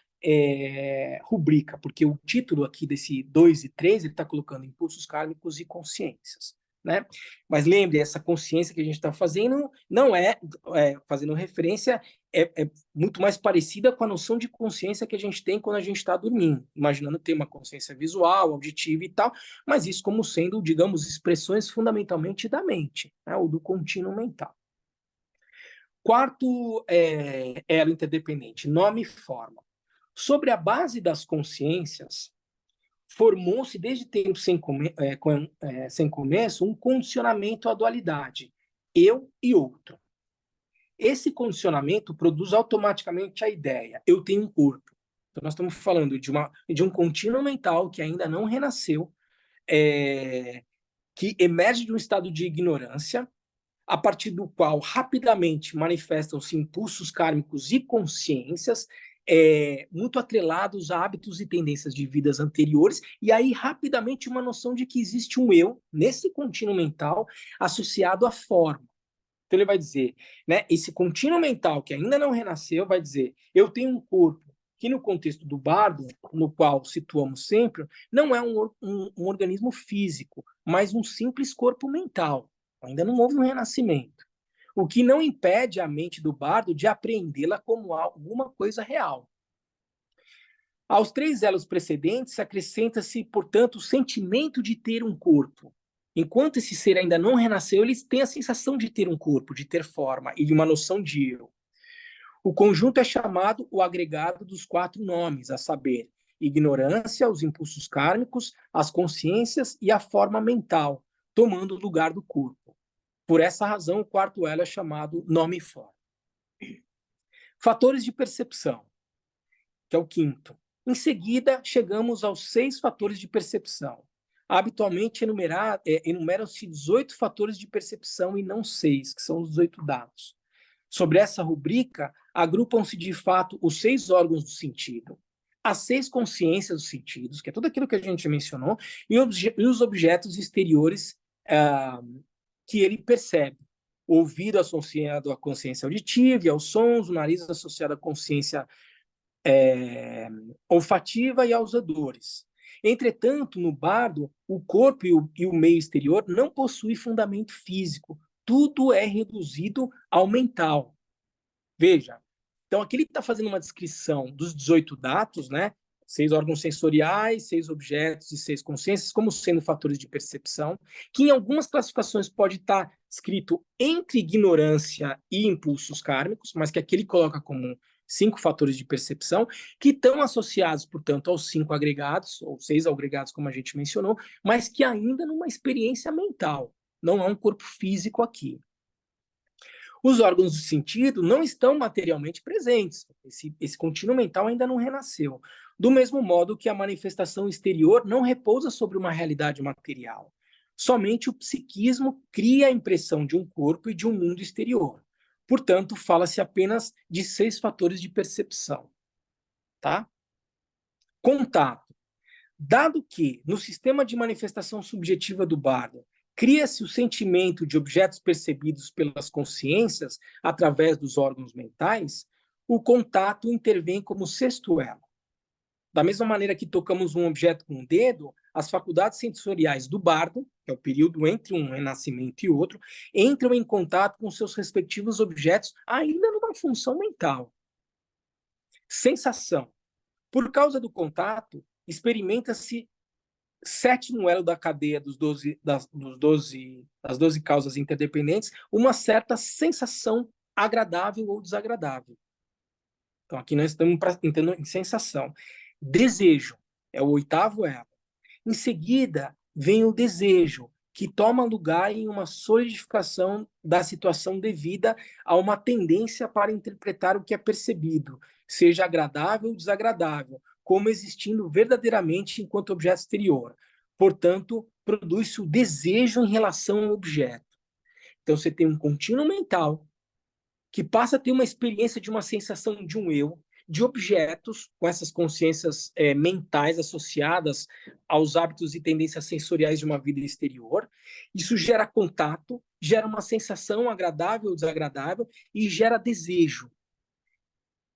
rubrica, porque o título aqui desse 2 e 3, ele está colocando impulsos kármicos e consciências. Né? Mas lembre, essa consciência que a gente está fazendo não fazendo referência, é muito mais parecida com a noção de consciência que a gente tem quando a gente está dormindo, imaginando ter uma consciência visual, auditiva e tal, mas isso como sendo, digamos, expressões fundamentalmente da mente, né? Ou do contínuo mental. Quarto elo interdependente, nome e forma. Sobre a base das consciências, formou-se desde tempo sem começo um condicionamento à dualidade, eu e outro. Esse condicionamento produz automaticamente a ideia, eu tenho um corpo. Então nós estamos falando de um contínuo mental que ainda não renasceu, que emerge de um estado de ignorância, a partir do qual rapidamente manifestam-se impulsos kármicos e consciências, muito atrelados a hábitos e tendências de vidas anteriores, e aí rapidamente uma noção de que existe um eu, nesse contínuo mental, associado à forma. Então ele vai dizer, né, esse contínuo mental que ainda não renasceu, vai dizer, eu tenho um corpo que no contexto do bardo, no qual situamos sempre, não é um organismo físico, mas um simples corpo mental. Ainda não houve um renascimento. O que não impede a mente do bardo de apreendê-la como alguma coisa real. Aos 3 elos precedentes, acrescenta-se, portanto, o sentimento de ter um corpo. Enquanto esse ser ainda não renasceu, eles têm a sensação de ter um corpo, de ter forma e de uma noção de eu. O conjunto é chamado o agregado dos 4 nomes, a saber, ignorância, os impulsos kármicos, as consciências e a forma mental, tomando o lugar do corpo. Por essa razão, o 4º elo é chamado nome e forma. Fatores de percepção, que é o 5º. Em seguida, chegamos aos 6 fatores de percepção. Habitualmente, enumeram-se 18 fatores de percepção e não 6, que são os 18 dados. Sobre essa rubrica, agrupam-se de fato os 6 órgãos do sentido, as 6 consciências dos sentidos, que é tudo aquilo que a gente mencionou, e os objetos exteriores que ele percebe. O ouvido associado à consciência auditiva e aos sons, o nariz associado à consciência olfativa e aos odores. Entretanto, no bardo, o corpo e o meio exterior não possuem fundamento físico. Tudo é reduzido ao mental. Veja, então aqui ele está fazendo uma descrição dos 18 dados, né? 6 órgãos sensoriais, 6 objetos e 6 consciências, como sendo fatores de percepção, que em algumas classificações pode estar escrito entre ignorância e impulsos kármicos, mas que aqui ele coloca como 5 fatores de percepção, que estão associados, portanto, aos 5 agregados, ou 6 agregados, como a gente mencionou, mas que ainda numa experiência mental, não há um corpo físico aqui. Os órgãos do sentido não estão materialmente presentes, esse contínuo mental ainda não renasceu. Do mesmo modo que a manifestação exterior não repousa sobre uma realidade material. Somente o psiquismo cria a impressão de um corpo e de um mundo exterior. Portanto, fala-se apenas de 6 fatores de percepção. Tá? Contato. Dado que, no sistema de manifestação subjetiva do bardo, cria-se o sentimento de objetos percebidos pelas consciências através dos órgãos mentais, o contato intervém como sexto elo. Da mesma maneira que tocamos um objeto com o dedo, as faculdades sensoriais do bardo, que é o período entre um renascimento e outro, entram em contato com seus respectivos objetos, ainda numa função mental. Sensação. Por causa do contato, experimenta-se sétimo elo da cadeia das 12 causas interdependentes, uma certa sensação agradável ou desagradável. Então, aqui nós estamos entrando em sensação. Desejo é o 8º elo. Em seguida, vem o desejo, que toma lugar em uma solidificação da situação devida a uma tendência para interpretar o que é percebido, seja agradável ou desagradável, como existindo verdadeiramente enquanto objeto exterior. Portanto, produz-se o desejo em relação ao objeto. Então, você tem um contínuo mental que passa a ter uma experiência de uma sensação de um eu, de objetos com essas consciências mentais associadas aos hábitos e tendências sensoriais de uma vida exterior. Isso gera contato, gera uma sensação agradável ou desagradável e gera desejo.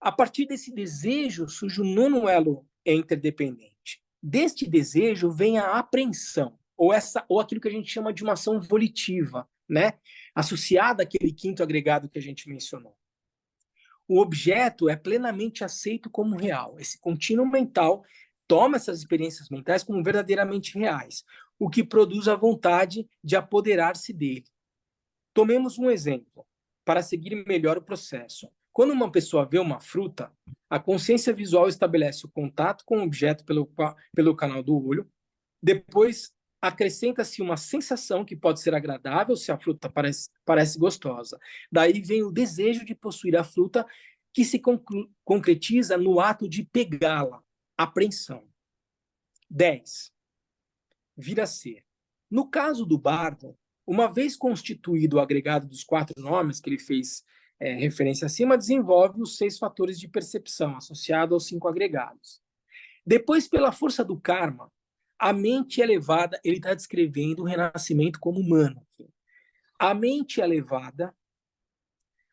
A partir desse desejo surge o 9º elo interdependente. Deste desejo vem a apreensão, ou aquilo que a gente chama de uma ação volitiva, né? Associada àquele 5º agregado que a gente mencionou. O objeto é plenamente aceito como real. Esse contínuo mental toma essas experiências mentais como verdadeiramente reais, o que produz a vontade de apoderar-se dele. Tomemos um exemplo, para seguir melhor o processo. Quando uma pessoa vê uma fruta, a consciência visual estabelece o contato com o objeto pelo canal do olho, depois acrescenta-se uma sensação que pode ser agradável se a fruta parece gostosa. Daí vem o desejo de possuir a fruta, que se concretiza no ato de pegá-la, apreensão. 10. Vir a ser. No caso do bardo, uma vez constituído o agregado dos 4 nomes que ele fez referência acima, desenvolve os 6 fatores de percepção associados aos 5 agregados. Depois, pela força do karma, a mente elevada, ele está descrevendo o renascimento como humano. A mente elevada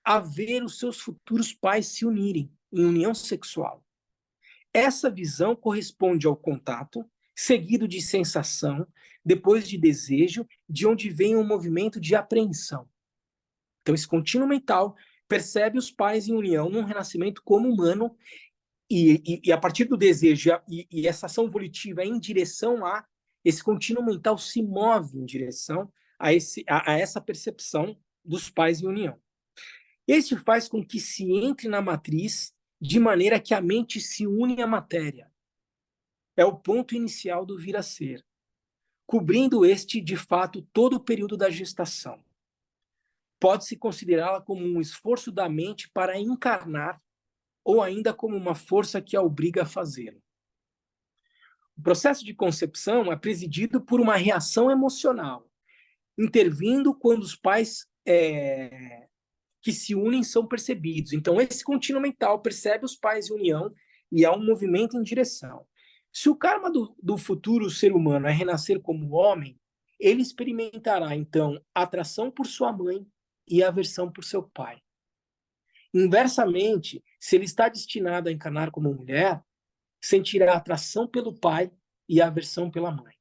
a ver os seus futuros pais se unirem em união sexual. Essa visão corresponde ao contato, seguido de sensação, depois de desejo, de onde vem um movimento de apreensão. Então, esse contínuo mental percebe os pais em união num renascimento como humano, e a partir do desejo e essa ação volitiva em direção a esse contínuo mental se move em direção a essa percepção dos pais em união. Este faz com que se entre na matriz de maneira que a mente se une à matéria. É o ponto inicial do vir a ser, cobrindo este, de fato, todo o período da gestação. Pode-se considerá-la como um esforço da mente para encarnar ou ainda como uma força que a obriga a fazê-lo. O processo de concepção é presidido por uma reação emocional, intervindo quando os pais que se unem são percebidos. Então, esse contínuo mental percebe os pais em união e há um movimento em direção. Se o karma do futuro ser humano é renascer como homem, ele experimentará, então, atração por sua mãe e aversão por seu pai. Inversamente, se ele está destinado a encarnar como mulher, sentirá atração pelo pai e aversão pela mãe.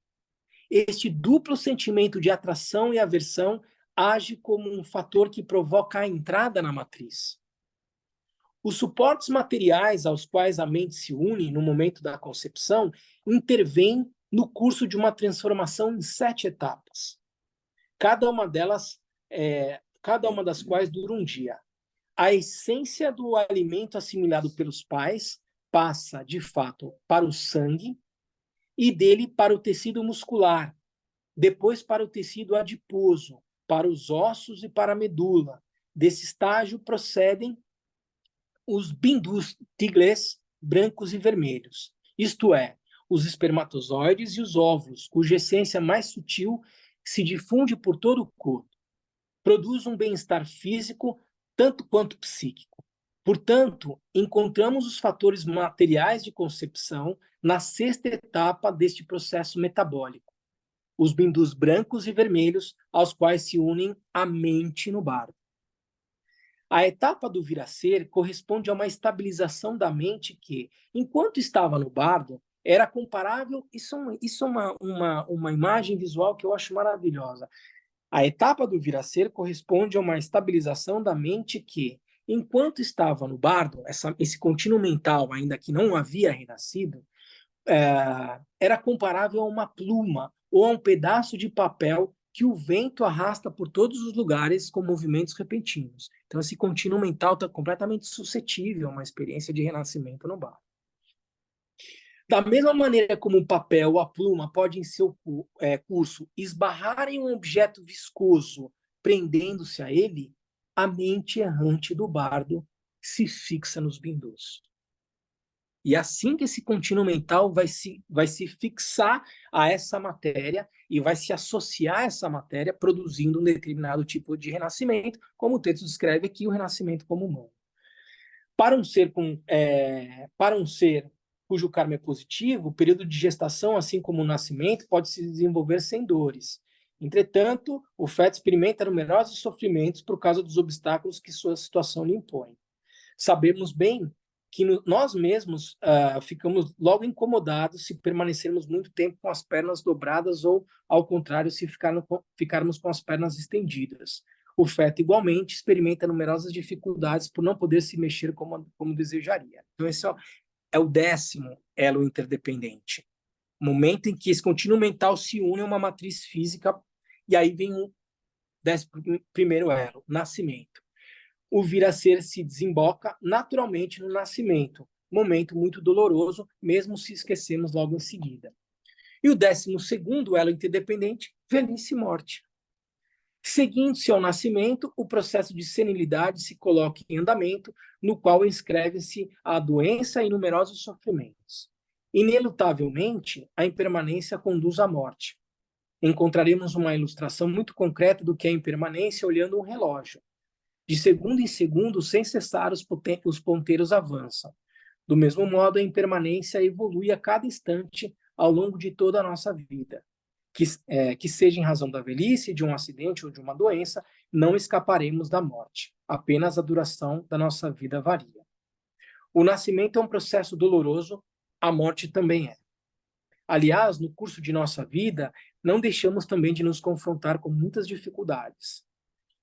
Este duplo sentimento de atração e aversão age como um fator que provoca a entrada na matriz. Os suportes materiais aos quais a mente se une no momento da concepção intervêm no curso de uma transformação em 7 etapas. Cada uma das quais dura um dia. a essência do alimento assimilado pelos pais passa, de fato, para o sangue e dele para o tecido muscular, depois para o tecido adiposo, para os ossos e para a medula. Desse estágio procedem os bindus tiglês brancos e vermelhos, isto é, os espermatozoides e os óvulos, cuja essência mais sutil se difunde por todo o corpo. Produz um bem-estar físico tanto quanto psíquico. Portanto, encontramos os fatores materiais de concepção na sexta etapa deste processo metabólico, os bindus brancos e vermelhos, aos quais se unem a mente no bardo. A etapa do vir a ser corresponde a uma estabilização da mente que, enquanto estava no bardo, era comparável. Isso é uma imagem visual que eu acho maravilhosa. A etapa do vir a ser corresponde a uma estabilização da mente que, enquanto estava no bardo, esse contínuo mental, ainda que não havia renascido, era comparável a uma pluma ou a um pedaço de papel que o vento arrasta por todos os lugares com movimentos repentinos. Então, esse contínuo mental está completamente suscetível a uma experiência de renascimento no bardo. Da mesma maneira como o papel ou a pluma pode, em seu curso, esbarrar em um objeto viscoso, prendendo-se a ele, a mente errante do bardo se fixa nos bindus. E assim que esse contínuo mental vai se fixar a essa matéria e vai se associar a essa matéria, produzindo um determinado tipo de renascimento, como o texto descreve aqui, o renascimento como humano. Para um ser cujo karma é positivo, o período de gestação, assim como o nascimento, pode se desenvolver sem dores. Entretanto, o feto experimenta numerosos sofrimentos por causa dos obstáculos que sua situação lhe impõe. Sabemos bem que nós mesmos ficamos logo incomodados se permanecermos muito tempo com as pernas dobradas ou, ao contrário, se ficarmos com as pernas estendidas. O feto, igualmente, experimenta numerosas dificuldades por não poder se mexer como desejaria. Então, esse é o 10º elo interdependente. O momento em que esse contínuo mental se une a uma matriz física, e aí vem o 11º elo, nascimento. O vir a ser se desemboca naturalmente no nascimento, momento muito doloroso, mesmo se esquecemos logo em seguida. E o 12º elo interdependente, velhice e morte. Seguindo-se ao nascimento, o processo de senilidade se coloca em andamento, no qual inscreve-se a doença e numerosos sofrimentos. Inelutavelmente, a impermanência conduz à morte. Encontraremos uma ilustração muito concreta do que é impermanência olhando um relógio. De segundo em segundo, sem cessar, os ponteiros avançam. Do mesmo modo, a impermanência evolui a cada instante ao longo de toda a nossa vida. Que seja em razão da velhice, de um acidente ou de uma doença, não escaparemos da morte. Apenas a duração da nossa vida varia. O nascimento é um processo doloroso, a morte também é. Aliás, no curso de nossa vida, não deixamos também de nos confrontar com muitas dificuldades.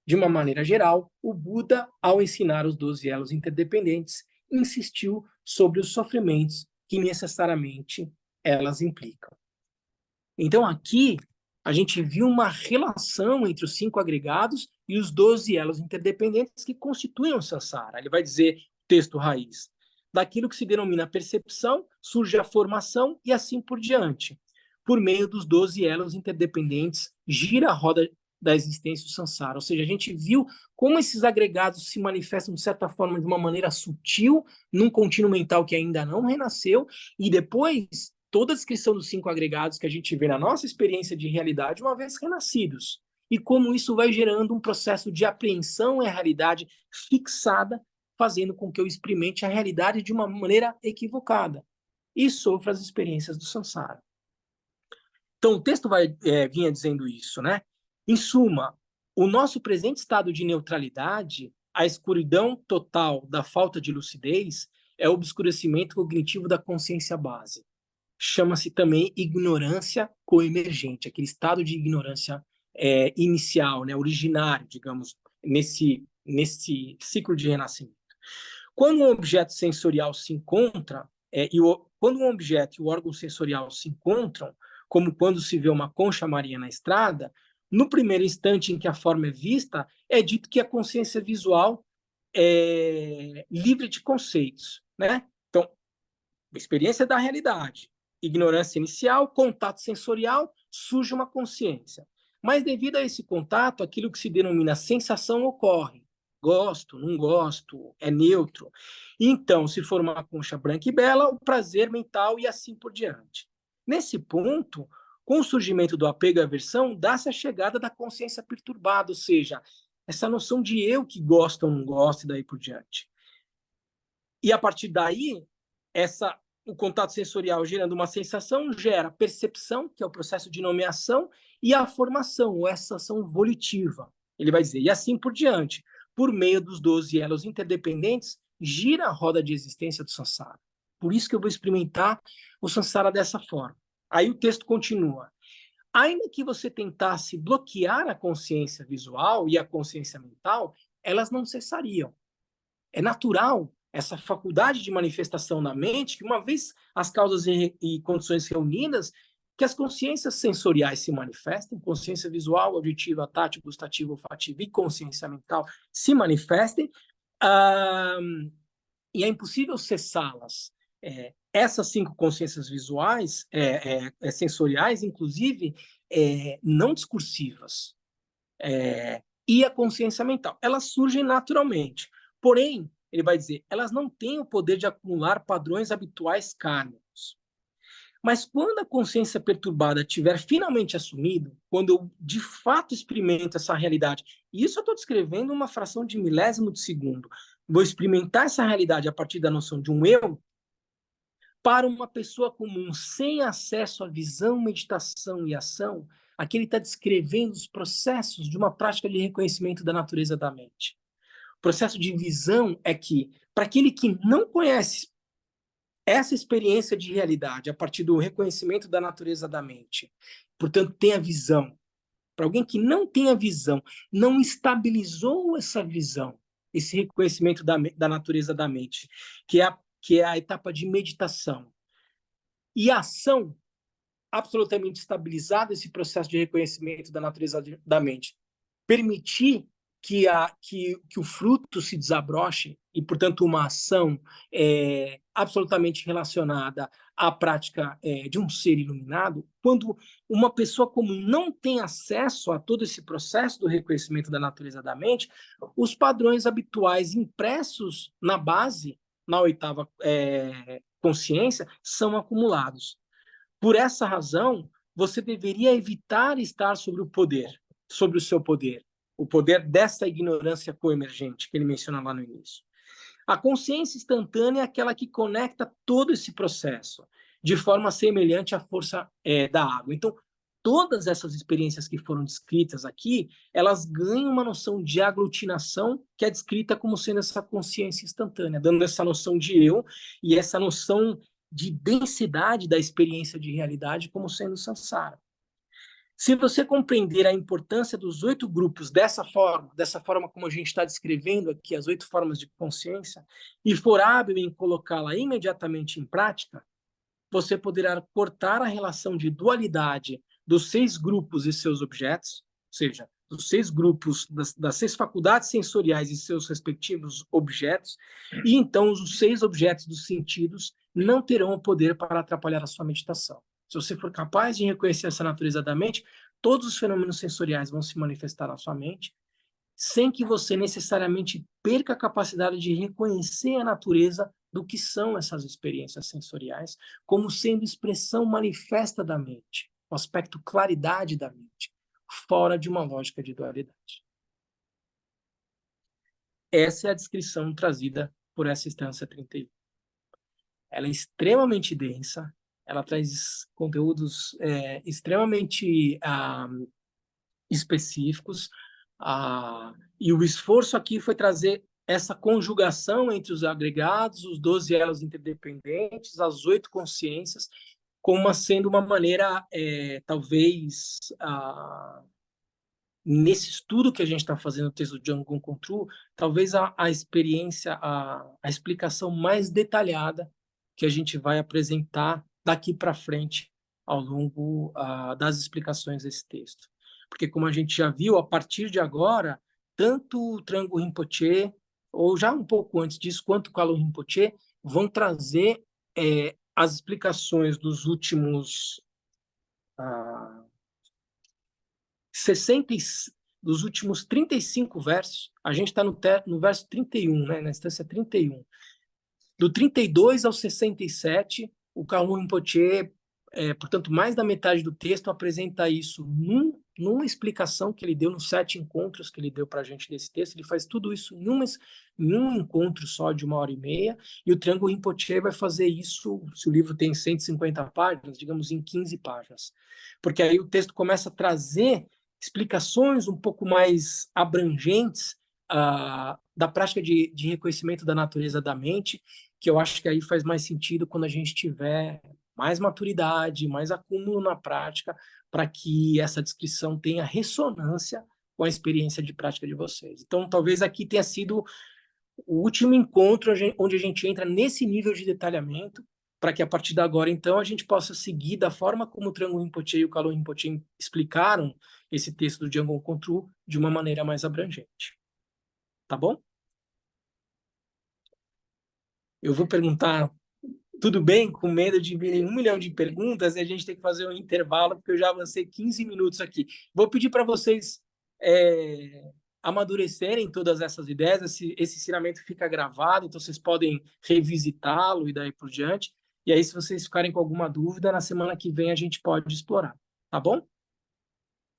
De uma maneira geral, o Buda, ao ensinar os 12 elos interdependentes, insistiu sobre os sofrimentos que necessariamente elas implicam. Então, aqui, a gente viu uma relação entre os 5 agregados e os 12 elos interdependentes que constituem o samsara. Ele vai dizer, texto raiz, daquilo que se denomina percepção, surge a formação e assim por diante. Por meio dos 12 elos interdependentes, gira a roda da existência do samsara. Ou seja, a gente viu como esses agregados se manifestam, de certa forma, de uma maneira sutil, num contínuo mental que ainda não renasceu, e depois toda a descrição dos 5 agregados que a gente vê na nossa experiência de realidade, uma vez renascidos. E como isso vai gerando um processo de apreensão à realidade fixada, fazendo com que eu experimente a realidade de uma maneira equivocada e sofra as experiências do samsara. Então, o texto vinha dizendo isso, né? Em suma, o nosso presente estado de neutralidade, a escuridão total da falta de lucidez, é o obscurecimento cognitivo da consciência base. Chama-se também ignorância coemergente, aquele estado de ignorância inicial, né, originário, digamos, nesse ciclo de renascimento. Quando um objeto sensorial se encontra, quando um objeto e o órgão sensorial se encontram, como quando se vê uma concha marinha na estrada, no primeiro instante em que a forma é vista, é dito que a consciência visual livre de conceitos, né? Então, experiência da realidade, ignorância inicial, contato sensorial, surge uma consciência. Mas devido a esse contato, aquilo que se denomina sensação ocorre. Gosto, não gosto, é neutro. Então, se for uma concha branca e bela, o prazer mental e assim por diante. Nesse ponto, com o surgimento do apego e aversão, dá-se a chegada da consciência perturbada, ou seja, essa noção de eu que gosto ou não gosto e daí por diante. E a partir daí, o contato sensorial gerando uma sensação gera percepção, que é o processo de nomeação, e a formação, ou essa ação volitiva. Ele vai dizer, e assim por diante. Por meio dos 12 elos interdependentes, gira a roda de existência do samsara. Por isso que eu vou experimentar o samsara dessa forma. Aí o texto continua. Ainda que você tentasse bloquear a consciência visual e a consciência mental, elas não cessariam. É natural essa faculdade de manifestação na mente, que uma vez as causas e condições reunidas, que as consciências sensoriais se manifestem, consciência visual, auditiva, tátil, gustativa, olfativa e consciência mental se manifestem, e é impossível cessá-las. Essas 5 consciências visuais, sensoriais, inclusive, não discursivas, e a consciência mental, elas surgem naturalmente. Porém, ele vai dizer, elas não têm o poder de acumular padrões habituais kármicos. Mas quando a consciência perturbada tiver finalmente assumido, quando eu de fato experimento essa realidade, e isso eu estou descrevendo uma fração de milésimo de segundo, vou experimentar essa realidade a partir da noção de um eu, para uma pessoa comum, sem acesso à visão, meditação e ação, aqui ele está descrevendo os processos de uma prática de reconhecimento da natureza da mente. O processo de visão é que, para aquele que não conhece essa experiência de realidade a partir do reconhecimento da natureza da mente, portanto, tem a visão. Para alguém que não tem a visão, não estabilizou essa visão, esse reconhecimento da natureza da mente, que é a etapa de meditação. E a ação, absolutamente estabilizada, esse processo de reconhecimento da natureza da mente, permitir que o fruto se desabroche, e, portanto, uma ação absolutamente relacionada à prática de um ser iluminado, quando uma pessoa comum não tem acesso a todo esse processo do reconhecimento da natureza da mente, os padrões habituais impressos na base, na 8ª consciência, são acumulados. Por essa razão, você deveria evitar estar sobre o seu poder, o poder dessa ignorância coemergente que ele menciona lá no início. A consciência instantânea é aquela que conecta todo esse processo, de forma semelhante à força da água. Então, todas essas experiências que foram descritas aqui, elas ganham uma noção de aglutinação que é descrita como sendo essa consciência instantânea, dando essa noção de eu e essa noção de densidade da experiência de realidade como sendo samsara. Se você compreender a importância dos 8 grupos dessa forma como a gente está descrevendo aqui, as 8 formas de consciência, e for hábil em colocá-la imediatamente em prática, você poderá cortar a relação de dualidade dos 6 grupos e seus objetos, ou seja, dos 6 grupos, das 6 faculdades sensoriais e seus respectivos objetos, e então os 6 objetos dos sentidos não terão o poder para atrapalhar a sua meditação. Se você for capaz de reconhecer essa natureza da mente, todos os fenômenos sensoriais vão se manifestar na sua mente, sem que você necessariamente perca a capacidade de reconhecer a natureza do que são essas experiências sensoriais, como sendo expressão manifesta da mente, o aspecto claridade da mente, fora de uma lógica de dualidade. Essa é a descrição trazida por essa instância 31. Ela é extremamente densa, ela traz conteúdos extremamente específicos, e o esforço aqui foi trazer essa conjugação entre os agregados, os 12 elos interdependentes, as 8 consciências, como sendo uma maneira, talvez, nesse estudo que a gente está fazendo no texto de Jamgon Kongtrul, talvez a experiência, a explicação mais detalhada que a gente vai apresentar daqui para frente ao longo das explicações desse texto. Porque, como a gente já viu, a partir de agora, tanto o Trango Rinpoche ou já um pouco antes disso, quanto o Kalo Rinpoche, vão trazer as explicações dos últimos 35 versos. A gente está no verso 31, né, na instância 31. Do 32 ao 67, o Kalo Rinpoche, portanto, mais da metade do texto apresenta isso numa explicação que ele deu nos 7 encontros que ele deu para a gente desse texto. Ele faz tudo isso em um encontro só de 1h30, e o Triângulo Rinpoche vai fazer isso, se o livro tem 150 páginas, digamos, em 15 páginas. Porque aí o texto começa a trazer explicações um pouco mais abrangentes da prática de reconhecimento da natureza da mente, que eu acho que aí faz mais sentido quando a gente tiver mais maturidade, mais acúmulo na prática, para que essa descrição tenha ressonância com a experiência de prática de vocês. Então, talvez aqui tenha sido o último encontro onde a gente entra nesse nível de detalhamento, para que a partir de agora, então, a gente possa seguir da forma como o Triângulo Rinpoche e o Kalo Rinpoche explicaram esse texto do Jamgon Kongtrul de uma maneira mais abrangente. Tá bom? Eu vou perguntar tudo bem, com medo de virem 1 milhão de perguntas e a gente tem que fazer um intervalo, porque eu já avancei 15 minutos aqui. Vou pedir para vocês amadurecerem todas essas ideias. Esse ensinamento fica gravado, então vocês podem revisitá-lo e daí por diante. E aí, se vocês ficarem com alguma dúvida, na semana que vem a gente pode explorar. Tá bom?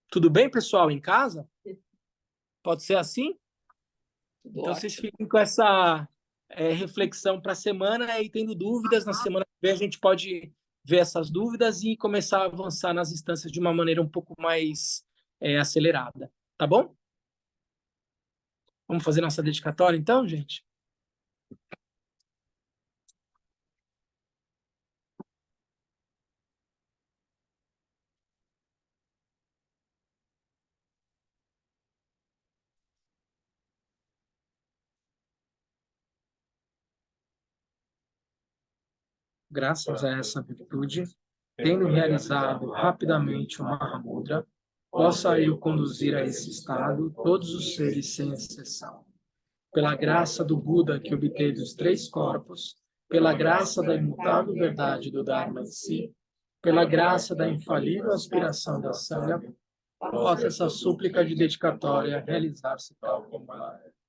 Tudo bem, pessoal, em casa? Pode ser assim? Tudo Então, ótimo. vocês fiquem com essa reflexão para a semana, e tendo dúvidas, na semana que vem a gente pode ver essas dúvidas e começar a avançar nas instâncias de uma maneira um pouco mais acelerada. Tá bom? Vamos fazer nossa dedicatória, então, gente? Graças a essa virtude, tendo realizado rapidamente o Mahamudra, possa eu conduzir a esse estado todos os seres sem exceção. Pela graça do Buda que obteve os 3 corpos, pela graça da imutável verdade do Dharma em si, pela graça da infalível aspiração da Sangha, possa essa súplica de dedicatória realizar-se tal como ela é.